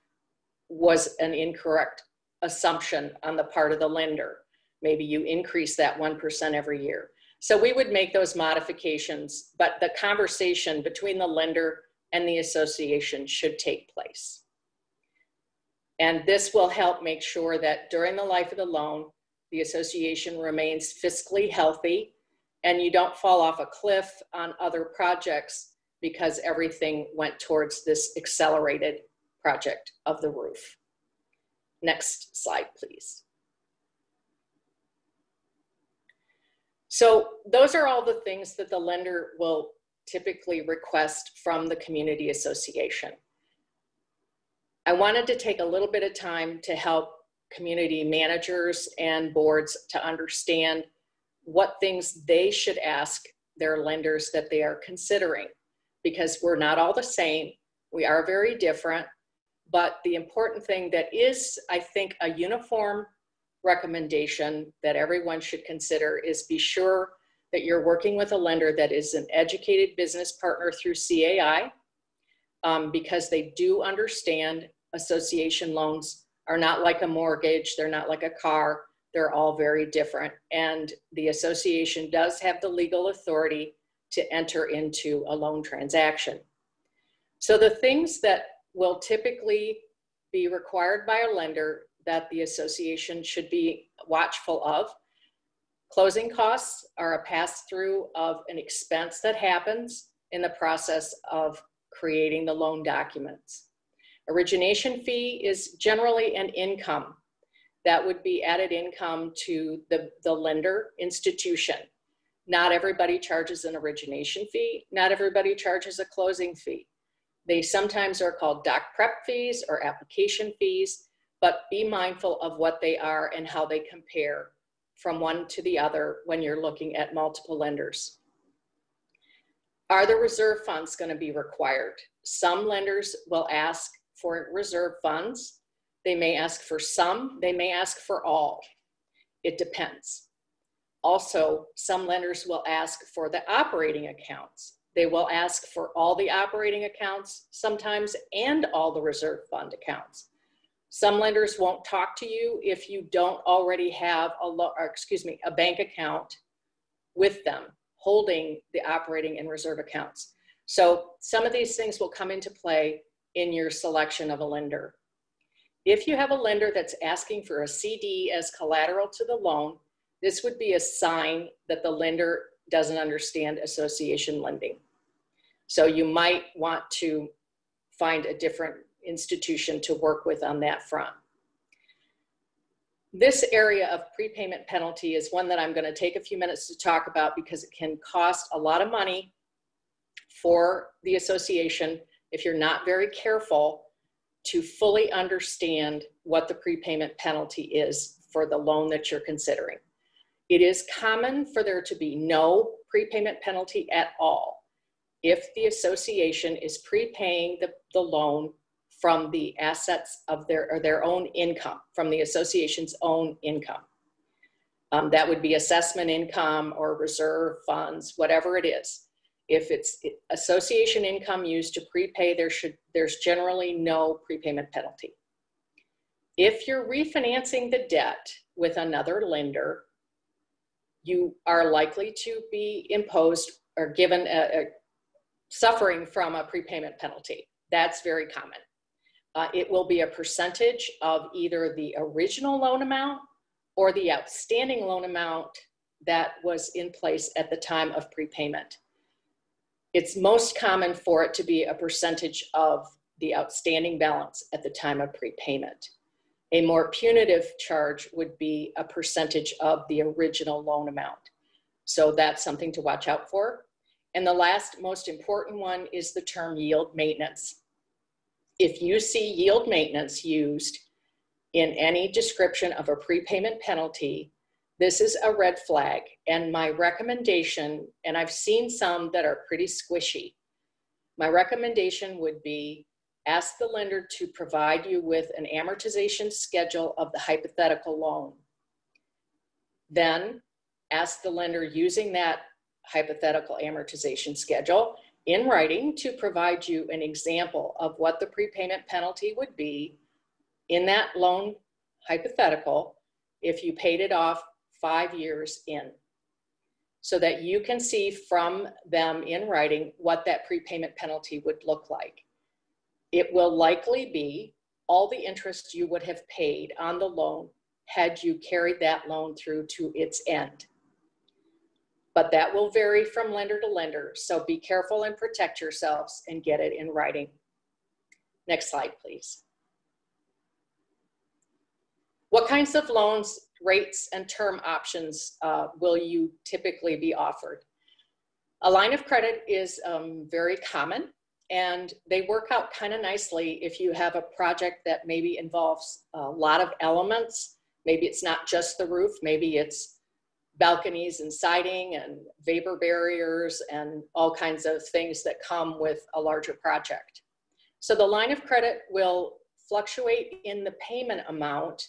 was an incorrect assumption on the part of the lender. Maybe you increase that 1% every year. So we would make those modifications, but the conversation between the lender and the association should take place. And this will help make sure that during the life of the loan, the association remains fiscally healthy and you don't fall off a cliff on other projects because everything went towards this accelerated project of the roof. Next slide, please. So those are all the things that the lender will typically request from the community association. I wanted to take a little bit of time to help community managers and boards to understand what things they should ask their lenders that they are considering, because we're not all the same. We are very different, but the important thing that is, I think, a uniform recommendation that everyone should consider is be sure that you're working with a lender that is an educated business partner through CAI, because they do understand association loans are not like a mortgage, they're not like a car, they're all very different. And the association does have the legal authority to enter into a loan transaction. So the things that will typically be required by a lender that the association should be watchful of: closing costs are a pass-through of an expense that happens in the process of creating the loan documents. Origination fee is generally an income. That would be added income to the lender institution. Not everybody charges an origination fee. Not everybody charges a closing fee. They sometimes are called doc prep fees or application fees, but be mindful of what they are and how they compare from one to the other when you're looking at multiple lenders. Are the reserve funds going to be required? Some lenders will ask for reserve funds. They may ask for some, they may ask for all. It depends. Also, some lenders will ask for the operating accounts. They will ask for all the operating accounts sometimes and all the reserve fund accounts. Some lenders won't talk to you if you don't already have a bank account with them holding the operating and reserve accounts. So some of these things will come into play in your selection of a lender. If you have a lender that's asking for a CD as collateral to the loan, this would be a sign that the lender doesn't understand association lending. So you might want to find a different institution to work with on that front. This area of prepayment penalty is one that I'm going to take a few minutes to talk about because it can cost a lot of money for the association if you're not very careful to fully understand what the prepayment penalty is for the loan that you're considering. It is common for there to be no prepayment penalty at all if the association is prepaying the loan from the assets of their own income, from the association's own income. That would be assessment income or reserve funds, whatever it is. If it's association income used to prepay, there's generally no prepayment penalty. If you're refinancing the debt with another lender, you are likely to be imposed or given suffering from a prepayment penalty. That's very common. It will be a percentage of either the original loan amount or the outstanding loan amount that was in place at the time of prepayment. It's most common for it to be a percentage of the outstanding balance at the time of prepayment. A more punitive charge would be a percentage of the original loan amount. So that's something to watch out for. And the last most important one is the term yield maintenance. If you see yield maintenance used in any description of a prepayment penalty, this is a red flag. And my recommendation, and I've seen some that are pretty squishy, my recommendation would be ask the lender to provide you with an amortization schedule of the hypothetical loan. Then ask the lender using that hypothetical amortization schedule in writing to provide you an example of what the prepayment penalty would be in that loan hypothetical if you paid it off 5 years in, so that you can see from them in writing what that prepayment penalty would look like. It will likely be all the interest you would have paid on the loan had you carried that loan through to its end. But that will vary from lender to lender, so be careful and protect yourselves and get it in writing. Next slide, please. What kinds of loans, rates, and term options will you typically be offered? A line of credit is very common, and they work out kind of nicely if you have a project that maybe involves a lot of elements. Maybe it's not just the roof, maybe it's balconies and siding and vapor barriers and all kinds of things that come with a larger project. So the line of credit will fluctuate in the payment amount,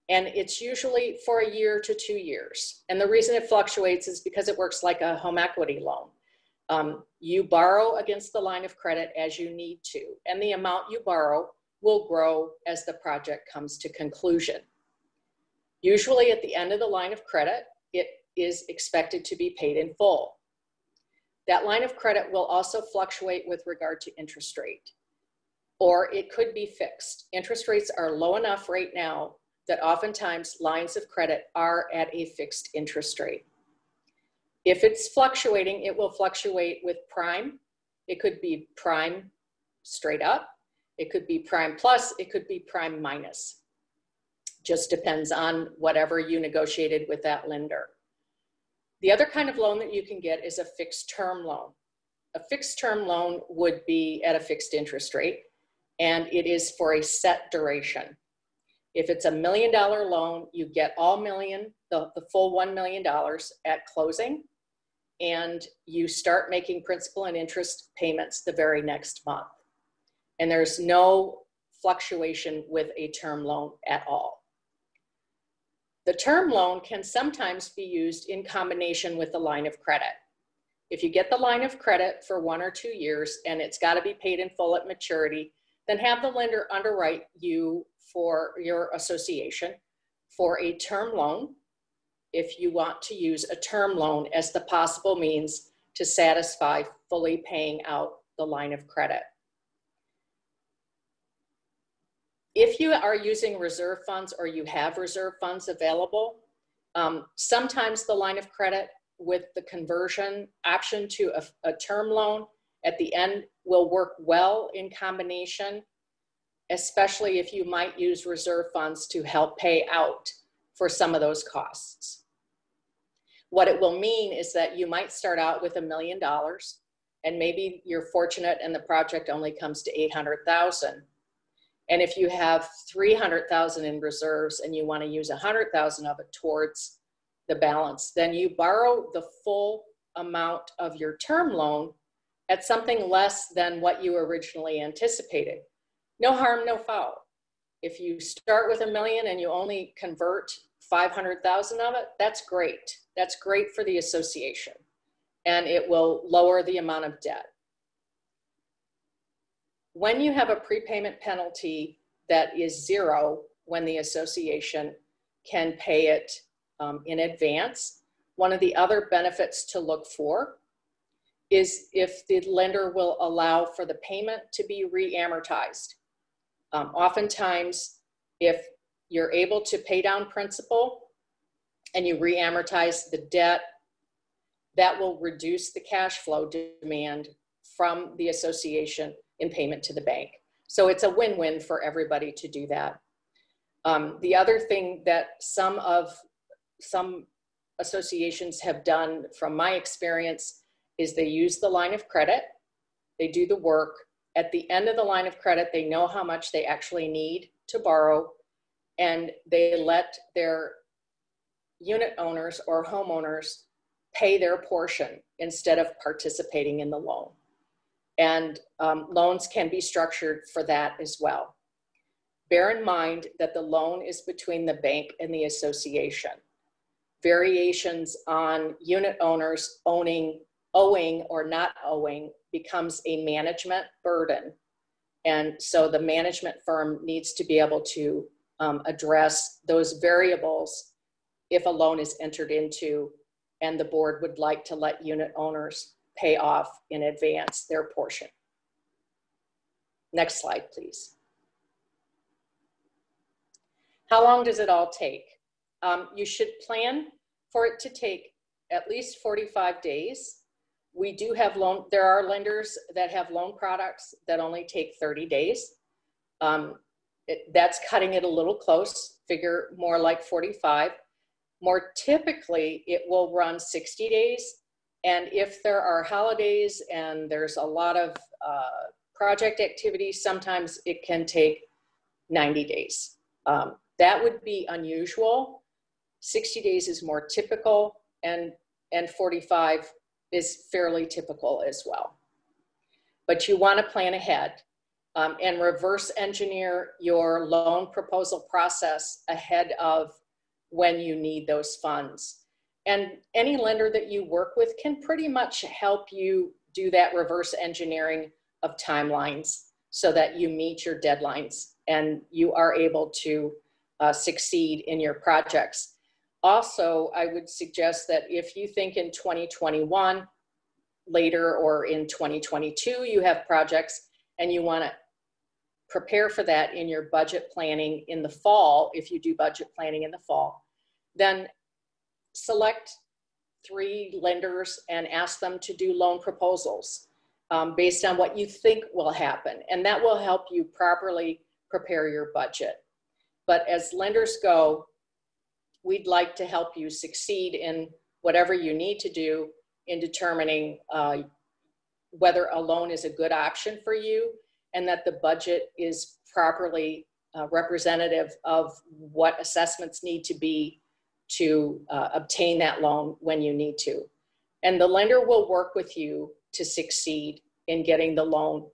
and it's usually for a year to 2 years. And the reason it fluctuates is because it works like a home equity loan. You borrow against the line of credit as you need to, and the amount you borrow will grow as the project comes to conclusion. Usually at the end of the line of credit, it is expected to be paid in full. That line of credit will also fluctuate with regard to interest rate, or it could be fixed. Interest rates are low enough right now that oftentimes lines of credit are at a fixed interest rate. If it's fluctuating, it will fluctuate with prime. It could be prime straight up. It could be prime plus. It could be prime minus. Just depends on whatever you negotiated with that lender. The other kind of loan that you can get is a fixed term loan. A fixed term loan would be at a fixed interest rate, and it is for a set duration. If it's $1 million loan, you get all million, the full $1 million at closing, and you start making principal and interest payments the very next month. And there's no fluctuation with a term loan at all. The term loan can sometimes be used in combination with the line of credit. If you get the line of credit for 1 or 2 years and it's got to be paid in full at maturity, then have the lender underwrite you for your association for a term loan if you want to use a term loan as the possible means to satisfy fully paying out the line of credit. If you are using reserve funds or you have reserve funds available, sometimes the line of credit with the conversion option to a term loan at the end will work well in combination, especially if you might use reserve funds to help pay out for some of those costs. What it will mean is that you might start out with $1 million, and maybe you're fortunate and the project only comes to $800,000. And if you have $300,000 in reserves and you want to use $100,000 of it towards the balance, then you borrow the full amount of your term loan at something less than what you originally anticipated. No harm, no foul. If you start with $1 million and you only convert 500,000 of it, that's great. That's great for the association, and it will lower the amount of debt. When you have a prepayment penalty that is zero when the association can pay it in advance. One of the other benefits to look for is if the lender will allow for the payment to be re-amortized. Oftentimes, if you're able to pay down principal and you re-amortize the debt, that will reduce the cash flow demand from the association in payment to the bank. So it's a win-win for everybody to do that. The other thing that some associations have done, from my experience, is they use the line of credit, they do the work. At the end of the line of credit, they know how much they actually need to borrow, and they let their unit owners or homeowners pay their portion instead of participating in the loan. And loans can be structured for that as well. Bear in mind that the loan is between the bank and the association. Variations on unit owners owing or not owing becomes a management burden. And so the management firm needs to be able to address those variables if a loan is entered into and the board would like to let unit owners pay off in advance their portion. Next slide, please. How long does it all take? You should plan for it to take at least 45 days. We do have there are lenders that have loan products that only take 30 days. That's cutting it a little close, figure more like 45. More typically, it will run 60 days. And if there are holidays and there's a lot of project activity, sometimes it can take 90 days. That would be unusual. 60 days is more typical, and 45 is fairly typical as well. But you want to plan ahead and reverse engineer your loan proposal process ahead of when you need those funds. And any lender that you work with can pretty much help you do that reverse engineering of timelines so that you meet your deadlines and you are able to succeed in your projects. Also, I would suggest that if you think in 2021 later or in 2022 you have projects and you want to prepare for that in your budget planning in the fall, if you do budget planning in the fall, then select 3 lenders and ask them to do loan proposals based on what you think will happen. And that will help you properly prepare your budget. But as lenders go, we'd like to help you succeed in whatever you need to do in determining whether a loan is a good option for you and that the budget is properly representative of what assessments need to be to obtain that loan when you need to. And the lender will work with you to succeed in getting the loan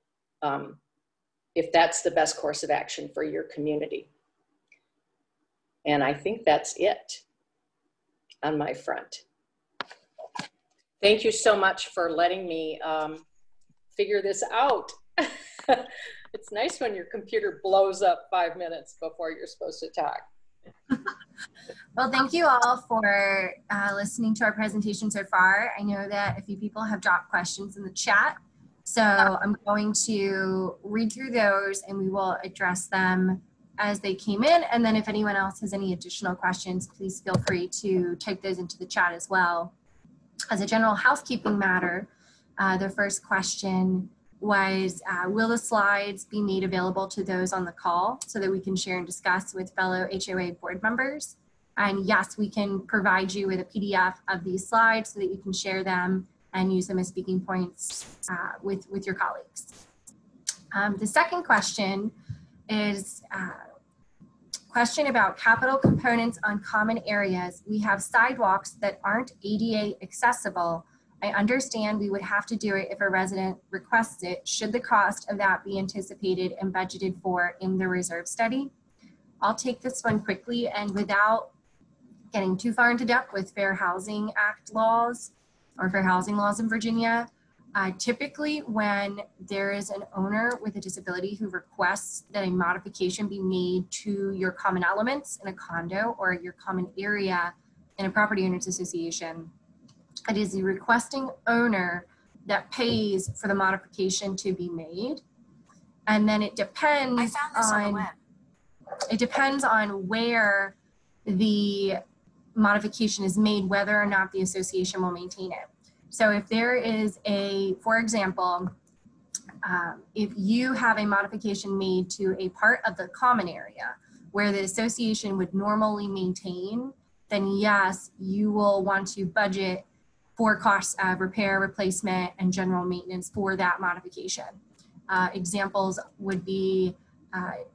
if that's the best course of action for your community. And I think that's it on my front. Thank you so much for letting me figure this out. It's nice when your computer blows up 5 minutes before you're supposed to talk. Well, thank you all for listening to our presentation so far. I know that a few people have dropped questions in the chat, so I'm going to read through those and we will address them as they came in. And then if anyone else has any additional questions, please feel free to type those into the chat as well. As a general housekeeping matter, the first question was, will the slides be made available to those on the call so that we can share and discuss with fellow HOA board members? And yes, we can provide you with a PDF of these slides so that you can share them and use them as speaking points with your colleagues. The second question is question about capital components on common areas. We have sidewalks that aren't ADA accessible. I understand we would have to do it if a resident requests it. Should the cost of that be anticipated and budgeted for in the reserve study? I'll take this one quickly and without getting too far into depth with Fair Housing Act laws or fair housing laws in Virginia. Typically, when there is an owner with a disability who requests that a modification be made to your common elements in a condo or your common area in a property owners association, it is the requesting owner that pays for the modification to be made. And then it depends on where the modification is made, whether or not the association will maintain it. So if there is for example, if you have a modification made to a part of the common area where the association would normally maintain, then yes, you will want to budget for costs of repair, replacement, and general maintenance for that modification. Examples would be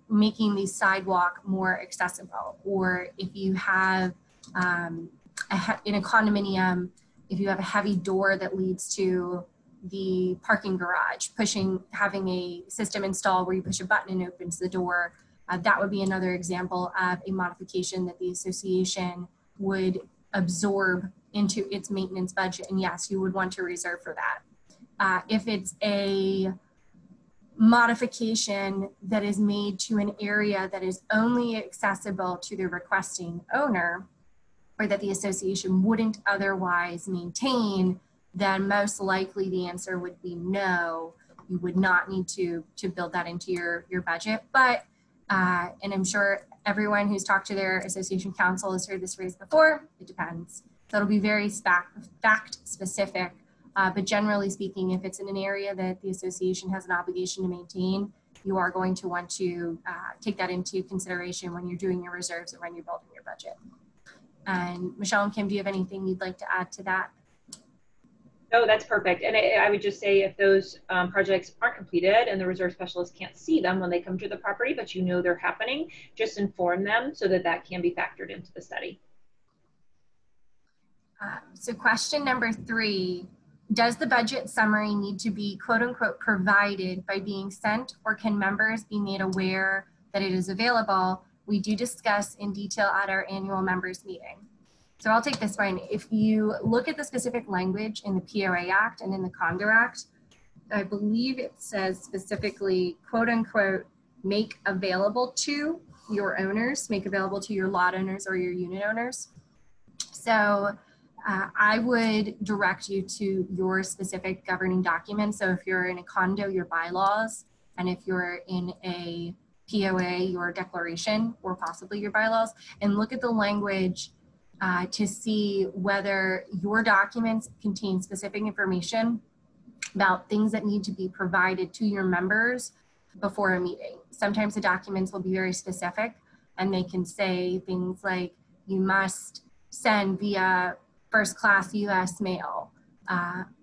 making the sidewalk more accessible, or if you have in a condominium, if you have a heavy door that leads to the parking garage, having a system installed where you push a button and opens the door, that would be another example of a modification that the association would absorb into its maintenance budget. And yes, you would want to reserve for that. If it's a modification that is made to an area that is only accessible to the requesting owner, or that the association wouldn't otherwise maintain, then most likely the answer would be no. You would not need to build that into your budget. But, and I'm sure everyone who's talked to their association counsel has heard this phrase before, it depends. So it'll be very fact specific, but generally speaking, if it's in an area that the association has an obligation to maintain, you are going to want to take that into consideration when you're doing your reserves and when you're building your budget. And Michelle and Kim, do you have anything you'd like to add to that? No, that's perfect. And I would just say if those projects aren't completed and the reserve specialist can't see them when they come to the property, but you know they're happening, just inform them so that that can be factored into the study. So question number 3, does the budget summary need to be quote unquote provided by being sent, or can members be made aware that it is available? We do discuss in detail at our annual members meeting. So I'll take this one. If you look at the specific language in the POA Act and in the Condo Act, I believe it says specifically, quote unquote, make available to your owners, make available to your lot owners or your unit owners. So I would direct you to your specific governing document. So if you're in a condo, your bylaws, and if you're in a POA, your declaration, or possibly your bylaws, and look at the language to see whether your documents contain specific information about things that need to be provided to your members before a meeting. Sometimes the documents will be very specific, and they can say things like, you must send via first class US mail.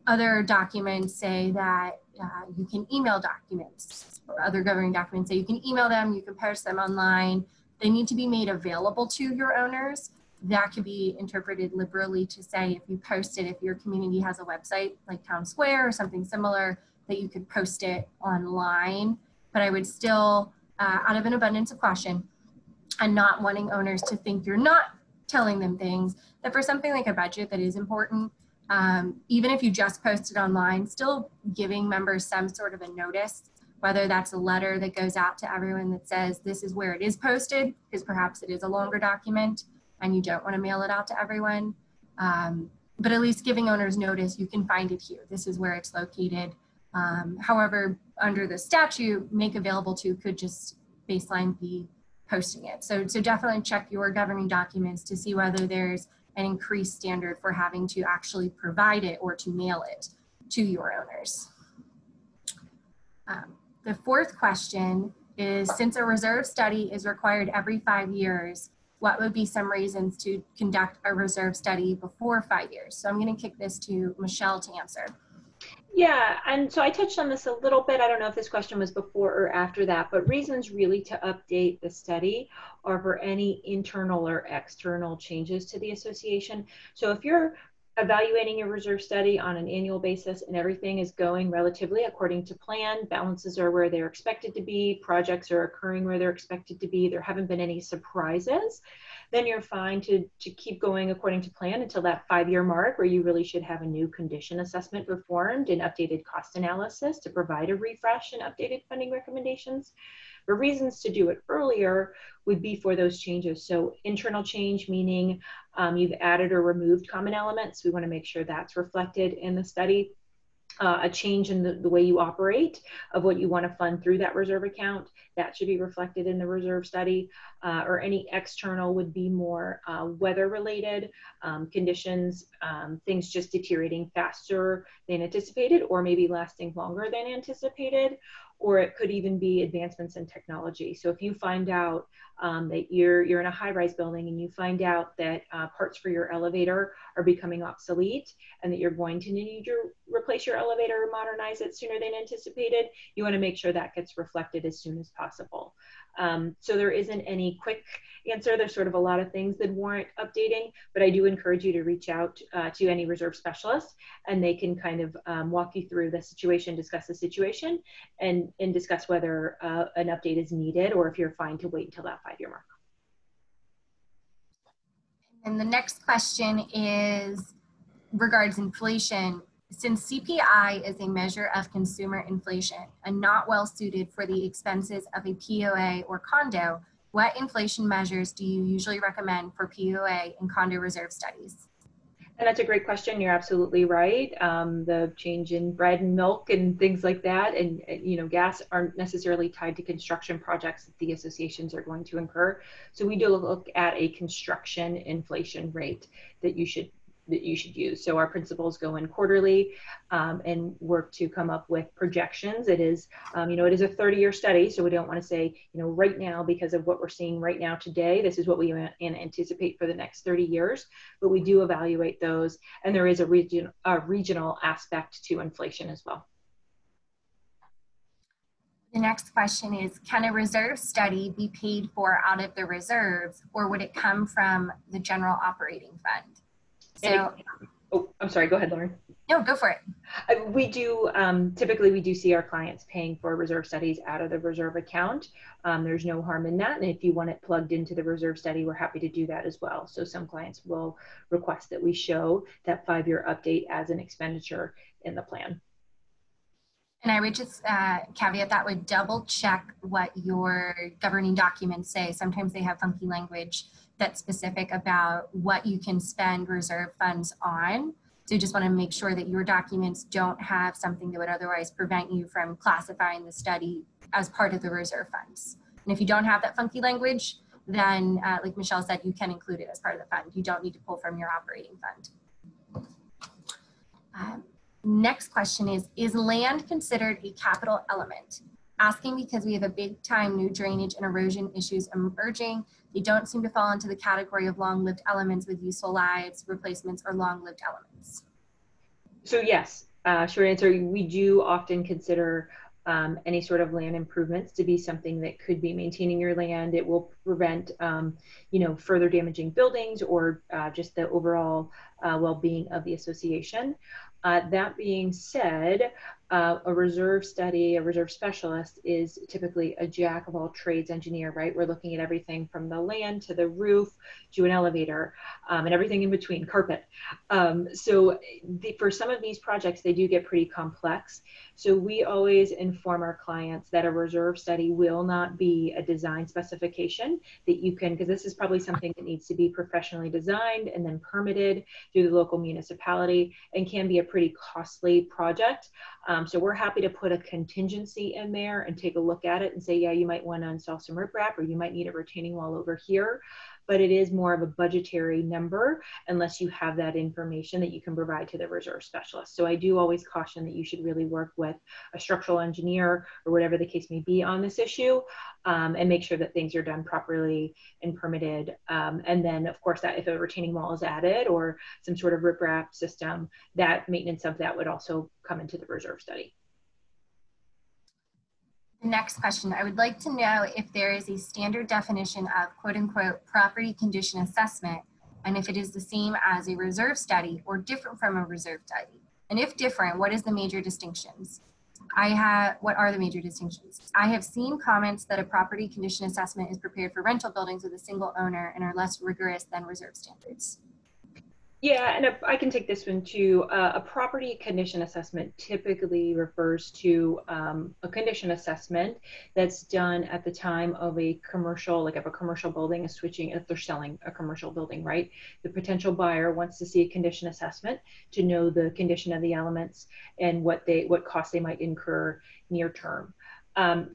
Other documents say that you can email documents, or other governing documents say you can email them, you can post them online. They need to be made available to your owners. That could be interpreted liberally to say if you post it, if your community has a website like Town Square or something similar, that you could post it online. But I would still, out of an abundance of caution, and not wanting owners to think you're not telling them things, that for something like a budget that is important, even if you just post it online, still giving members some sort of a notice, whether that's a letter that goes out to everyone that says this is where it is posted, because perhaps it is a longer document and you don't want to mail it out to everyone. But at least giving owners notice, you can find it here. This is where it's located. However, under the statute, make available to could just baseline be posting it. So definitely check your governing documents to see whether there's an increased standard for having to actually provide it or to mail it to your owners. The 4th question is, since a reserve study is required every 5 years, what would be some reasons to conduct a reserve study before 5 years? So I'm going to kick this to Michelle to answer. Yeah, and so I touched on this a little bit. I don't know if this question was before or after that, but reasons really to update the study are for any internal or external changes to the association. So if you're evaluating your reserve study on an annual basis and everything is going relatively according to plan, balances are where they're expected to be, projects are occurring where they're expected to be, there haven't been any surprises, then you're fine to keep going according to plan until that 5-year mark where you really should have a new condition assessment performed and updated cost analysis to provide a refresh and updated funding recommendations. The reasons to do it earlier would be for those changes. So internal change, meaning you've added or removed common elements. We want to make sure that's reflected in the study. A change in the way you operate of what you want to fund through that reserve account, that should be reflected in the reserve study. Or any external would be more weather related conditions, things just deteriorating faster than anticipated or maybe lasting longer than anticipated. Or it could even be advancements in technology. So if you find out that you're in a high-rise building and you find out that parts for your elevator are becoming obsolete and that you're going to need to replace your elevator or modernize it sooner than anticipated, you want to make sure that gets reflected as soon as possible. So there isn't any quick answer. There's sort of a lot of things that warrant updating, but I do encourage you to reach out to any reserve specialist and they can kind of walk you through the situation, discuss the situation, and discuss whether an update is needed or if you're fine to wait until that 5-year mark. And the next question is regards inflation. Since CPI is a measure of consumer inflation and not well suited for the expenses of a POA or condo, what inflation measures do you usually recommend for POA and condo reserve studies? And that's a great question. You're absolutely right. The change in bread and milk and things like that, and gas aren't necessarily tied to construction projects that the associations are going to incur. So we do look at a construction inflation rate that you should use. So our principals go in quarterly and work to come up with projections. It is, it is a 30-year study, so we don't want to say, right now, because of what we're seeing right now today, this is what we anticipate for the next 30 years. But we do evaluate those, and there is a regional aspect to inflation as well. The next question is, can a reserve study be paid for out of the reserves, or would it come from the general operating fund? So, I'm sorry, go ahead, Lauren. No, go for it. We do, typically we do see our clients paying for reserve studies out of the reserve account. There's no harm in that. And if you want it plugged into the reserve study, we're happy to do that as well. So some clients will request that we show that 5-year update as an expenditure in the plan. And I would just caveat that would double check what your governing documents say. Sometimes they have funky language that's specific about what you can spend reserve funds on. So you just want to make sure that your documents don't have something that would otherwise prevent you from classifying the study as part of the reserve funds. And if you don't have that funky language, then like Michelle said, you can include it as part of the fund. You don't need to pull from your operating fund. Next question is land considered a capital element? Asking because we have a big time new drainage and erosion issues emerging. They don't seem to fall into the category of long-lived elements with useful lives, replacements, or long-lived elements. So yes, short answer, we do often consider any sort of land improvements to be something that could be maintaining your land. It will prevent, further damaging buildings or just the overall well-being of the association. That being said, a reserve study, a reserve specialist is typically a jack of all trades engineer, right? We're looking at everything from the land to the roof to an elevator and everything in between, carpet. For some of these projects, they do get pretty complex. So we always inform our clients that a reserve study will not be a design specification that you can, because this is probably something that needs to be professionally designed and then permitted through the local municipality and can be a pretty costly project. So we're happy to put a contingency in there and take a look at it and say, yeah, you might want to install some riprap or you might need a retaining wall over here. But it is more of a budgetary number unless you have that information that you can provide to the reserve specialist. So I do always caution that you should really work with a structural engineer or whatever the case may be on this issue and make sure that things are done properly and permitted. And then of course that if a retaining wall is added or some sort of riprap system, that maintenance of that would also come into the reserve study. The next question, I would like to know if there is a standard definition of quote unquote property condition assessment and if it is the same as a reserve study or different from a reserve study. And if different, what is the major distinctions? What are the major distinctions? I have seen comments that a property condition assessment is prepared for rental buildings with a single owner and are less rigorous than reserve standards. Yeah, and I can take this one too. A property condition assessment typically refers to a condition assessment that's done at the time of a commercial, like if a commercial building is switching, if they're selling a commercial building, right? The potential buyer wants to see a condition assessment to know the condition of the elements and what costs they might incur near term.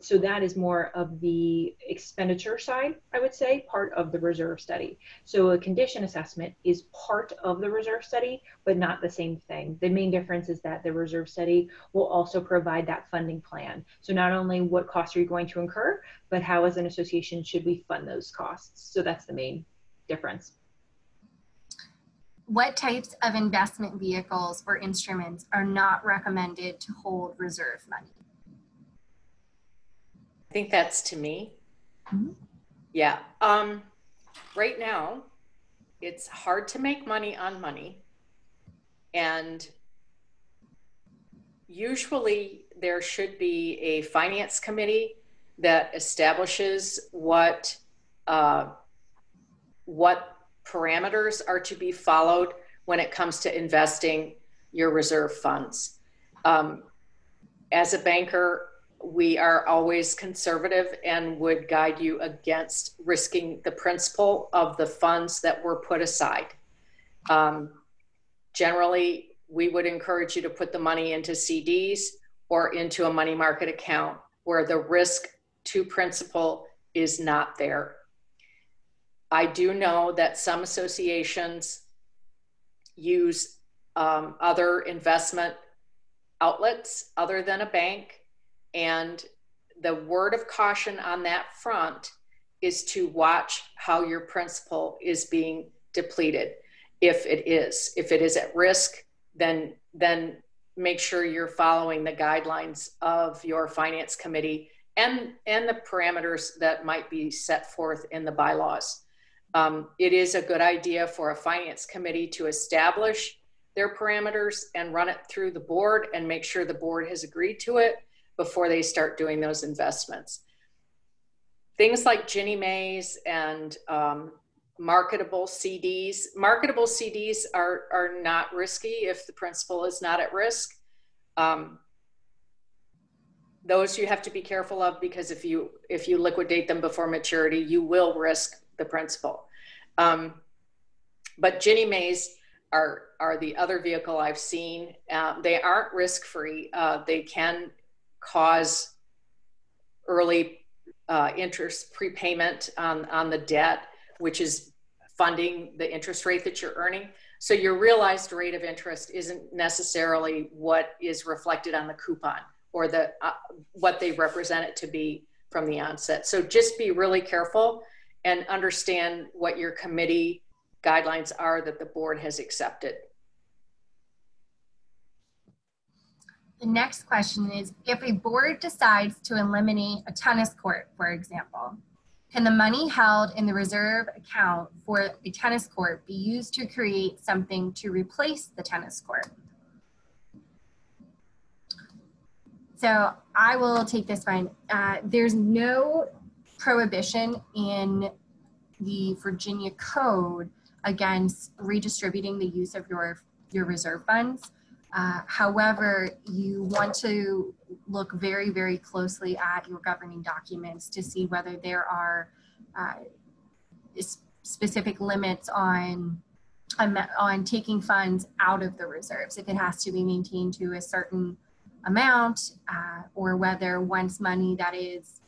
So that is more of the expenditure side, I would say, part of the reserve study. So a condition assessment is part of the reserve study, but not the same thing. The main difference is that the reserve study will also provide that funding plan. So not only what costs are you going to incur, but how as an association should we fund those costs. So that's the main difference. What types of investment vehicles or instruments are not recommended to hold reserve money? I think that's to me. Mm-hmm. Yeah. Right now, it's hard to make money on money. And usually there should be a finance committee that establishes what parameters are to be followed when it comes to investing your reserve funds. As a banker, we are always conservative and would guide you against risking the principal of the funds that were put aside. Generally, we would encourage you to put the money into CDs or into a money market account where the risk to principal is not there. I do know that some associations use other investment outlets other than a bank. And the word of caution on that front is to watch how your principal is being depleted. If it is at risk, then make sure you're following the guidelines of your finance committee and the parameters that might be set forth in the bylaws. It is a good idea for a finance committee to establish their parameters and run it through the board and make sure the board has agreed to it before they start doing those investments. Things like Ginnie Mae's and marketable CDs. Marketable CDs are not risky if the principal is not at risk. Those you have to be careful of because if you liquidate them before maturity, you will risk the principal. But Ginnie Mae's are the other vehicle I've seen. They aren't risk-free. They can cause early interest prepayment on the debt, which is funding the interest rate that you're earning. So your realized rate of interest isn't necessarily what is reflected on the coupon or what they represent it to be from the onset. So just be really careful and understand what your committee guidelines are that the board has accepted. The next question is, if a board decides to eliminate a tennis court, for example, can the money held in the reserve account for a tennis court be used to create something to replace the tennis court? So I will take this one. There's no prohibition in the Virginia Code against redistributing the use of your reserve funds. However, you want to look very, very closely at your governing documents to see whether there are specific limits on taking funds out of the reserves, if it has to be maintained to a certain amount, or whether once money that is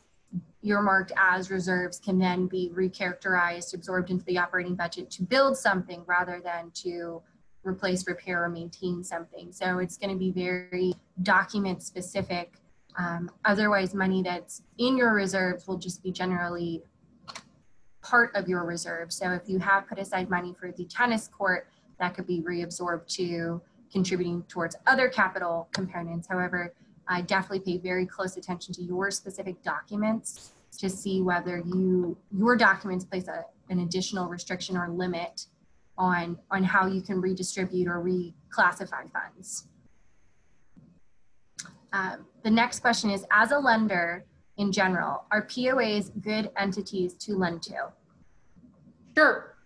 earmarked as reserves can then be recharacterized, absorbed into the operating budget to build something rather than to replace, repair, or maintain something. So it's going to be very document specific. Otherwise, money that's in your reserves will just be generally part of your reserve. So if you have put aside money for the tennis court, that could be reabsorbed to contributing towards other capital components. However, I definitely pay very close attention to your specific documents to see whether your documents place an additional restriction or limit on how you can redistribute or reclassify funds. The next question is, as a lender in general, are POAs good entities to lend to? Sure.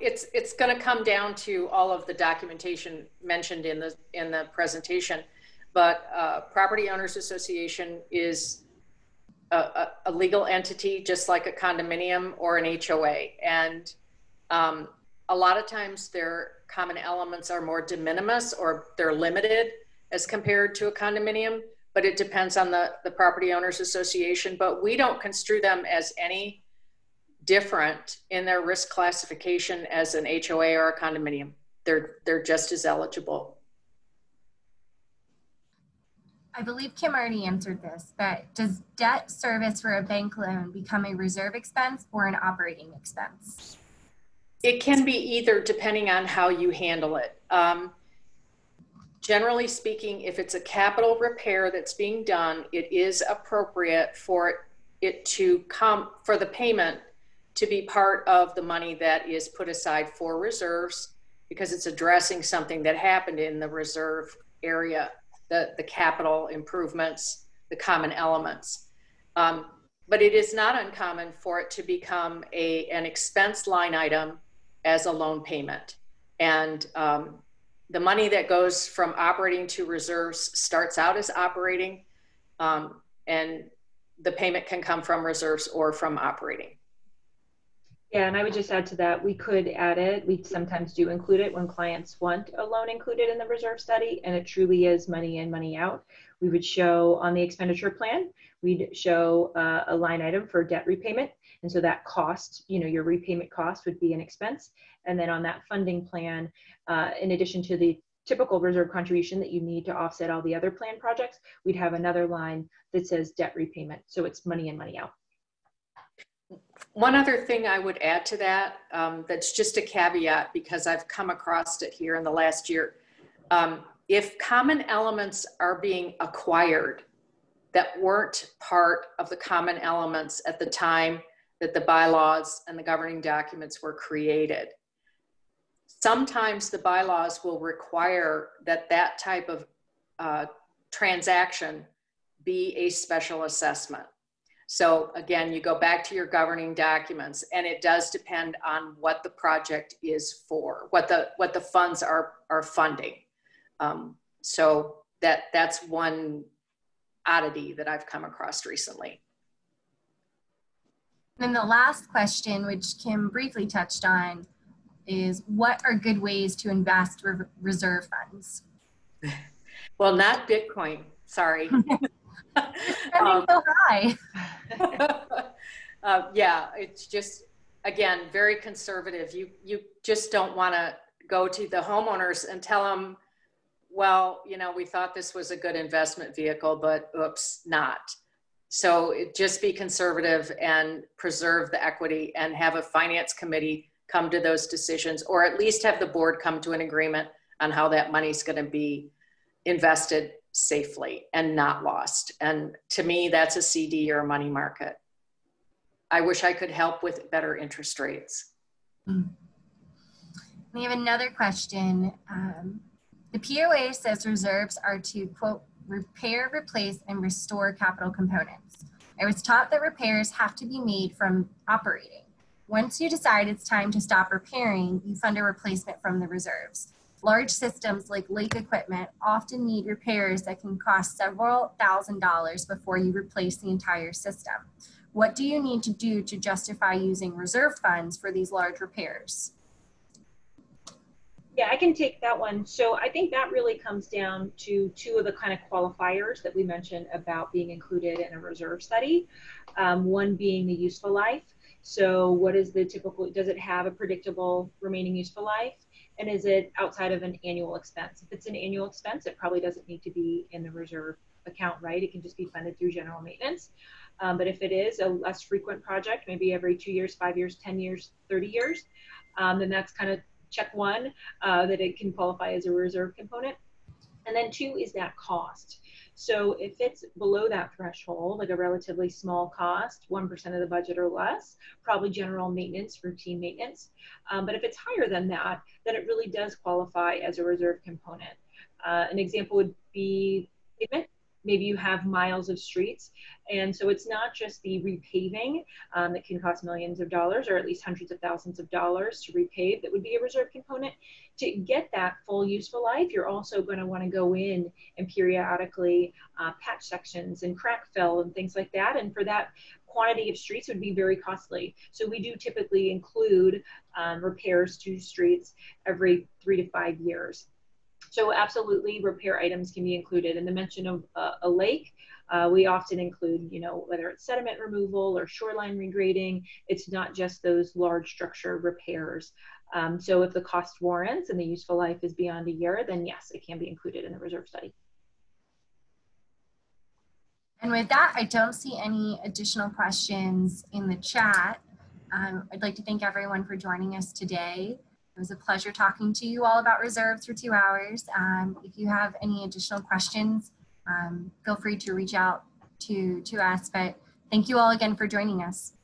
It's going to come down to all of the documentation mentioned in the presentation, but Property Owners Association is a legal entity, just like a condominium or an HOA, and a lot of times their common elements are more de minimis or they're limited as compared to a condominium, but it depends on the Property Owners Association. But we don't construe them as any different in their risk classification as an HOA or a condominium. They're just as eligible. I believe Kim already answered this, but does debt service for a bank loan become a reserve expense or an operating expense? It can be either, depending on how you handle it. Generally speaking, if it's a capital repair that's being done, it is appropriate for it to come, for the payment to be part of the money that is put aside for reserves, because it's addressing something that happened in the reserve area, the capital improvements, the common elements. But it is not uncommon for it to become an expense line item as a loan payment. And the money that goes from operating to reserves starts out as operating, and the payment can come from reserves or from operating. Yeah, and I would just add to that, we could add it. We sometimes do include it when clients want a loan included in the reserve study, and it truly is money in, money out. We would show on the expenditure plan, we'd show a line item for debt repayment. And so that cost, your repayment cost would be an expense. And then on that funding plan, in addition to the typical reserve contribution that you need to offset all the other plan projects, we'd have another line that says debt repayment. So it's money in, money out. One other thing I would add to that, that's just a caveat because I've come across it here in the last year. If common elements are being acquired that weren't part of the common elements at the time that the bylaws and the governing documents were created, sometimes the bylaws will require that that type of transaction be a special assessment. So again, you go back to your governing documents, and it does depend on what the project is for, what the funds are funding. So that's one oddity that I've come across recently. And then the last question, which Kim briefly touched on, is what are good ways to invest reserve funds? Well, not Bitcoin, sorry. Spending so high. Yeah, it's just, again, very conservative. You just don't want to go to the homeowners and tell them, well, we thought this was a good investment vehicle, but oops, not. So just be conservative and preserve the equity and have a finance committee come to those decisions, or at least have the board come to an agreement on how that money's going to be invested safely and not lost. And to me, that's a CD or a money market. I wish I could help with better interest rates. We have another question. The POA says reserves are to, quote, repair, replace, and restore capital components. I was taught that repairs have to be made from operating. Once you decide it's time to stop repairing, you fund a replacement from the reserves. Large systems like lake equipment often need repairs that can cost several $1,000s before you replace the entire system. What do you need to do to justify using reserve funds for these large repairs? Yeah, I can take that one. So I think that really comes down to two of the kind of qualifiers that we mentioned about being included in a reserve study. One being the useful life. So what is the typical, does it have a predictable remaining useful life? And is it outside of an annual expense? If it's an annual expense, it probably doesn't need to be in the reserve account, right? It can just be funded through general maintenance. But if it is a less frequent project, maybe every 2 years, 5 years, 10 years, 30 years, then that's kind of check one, that it can qualify as a reserve component. And then 2 is that cost. So if it's below that threshold, like a relatively small cost, 1% of the budget or less, probably general maintenance, routine maintenance. But if it's higher than that, then it really does qualify as a reserve component. An example would be pavement. Maybe you have miles of streets, and so it's not just the repaving that can cost millions of dollars, or at least hundreds of thousands of dollars to repave, that would be a reserve component. To get that full useful life, you're also going to want to go in and periodically patch sections and crack fill and things like that, and for that quantity of streets would be very costly. So we do typically include repairs to streets every 3 to 5 years. So absolutely, repair items can be included. In the mention of a lake, we often include, whether it's sediment removal or shoreline regrading. It's not just those large structure repairs. So if the cost warrants and the useful life is beyond a year, then yes, it can be included in the reserve study. And with that, I don't see any additional questions in the chat. I'd like to thank everyone for joining us today. It was a pleasure talking to you all about reserves for 2 hours. If you have any additional questions, feel free to reach out to us. But thank you all again for joining us.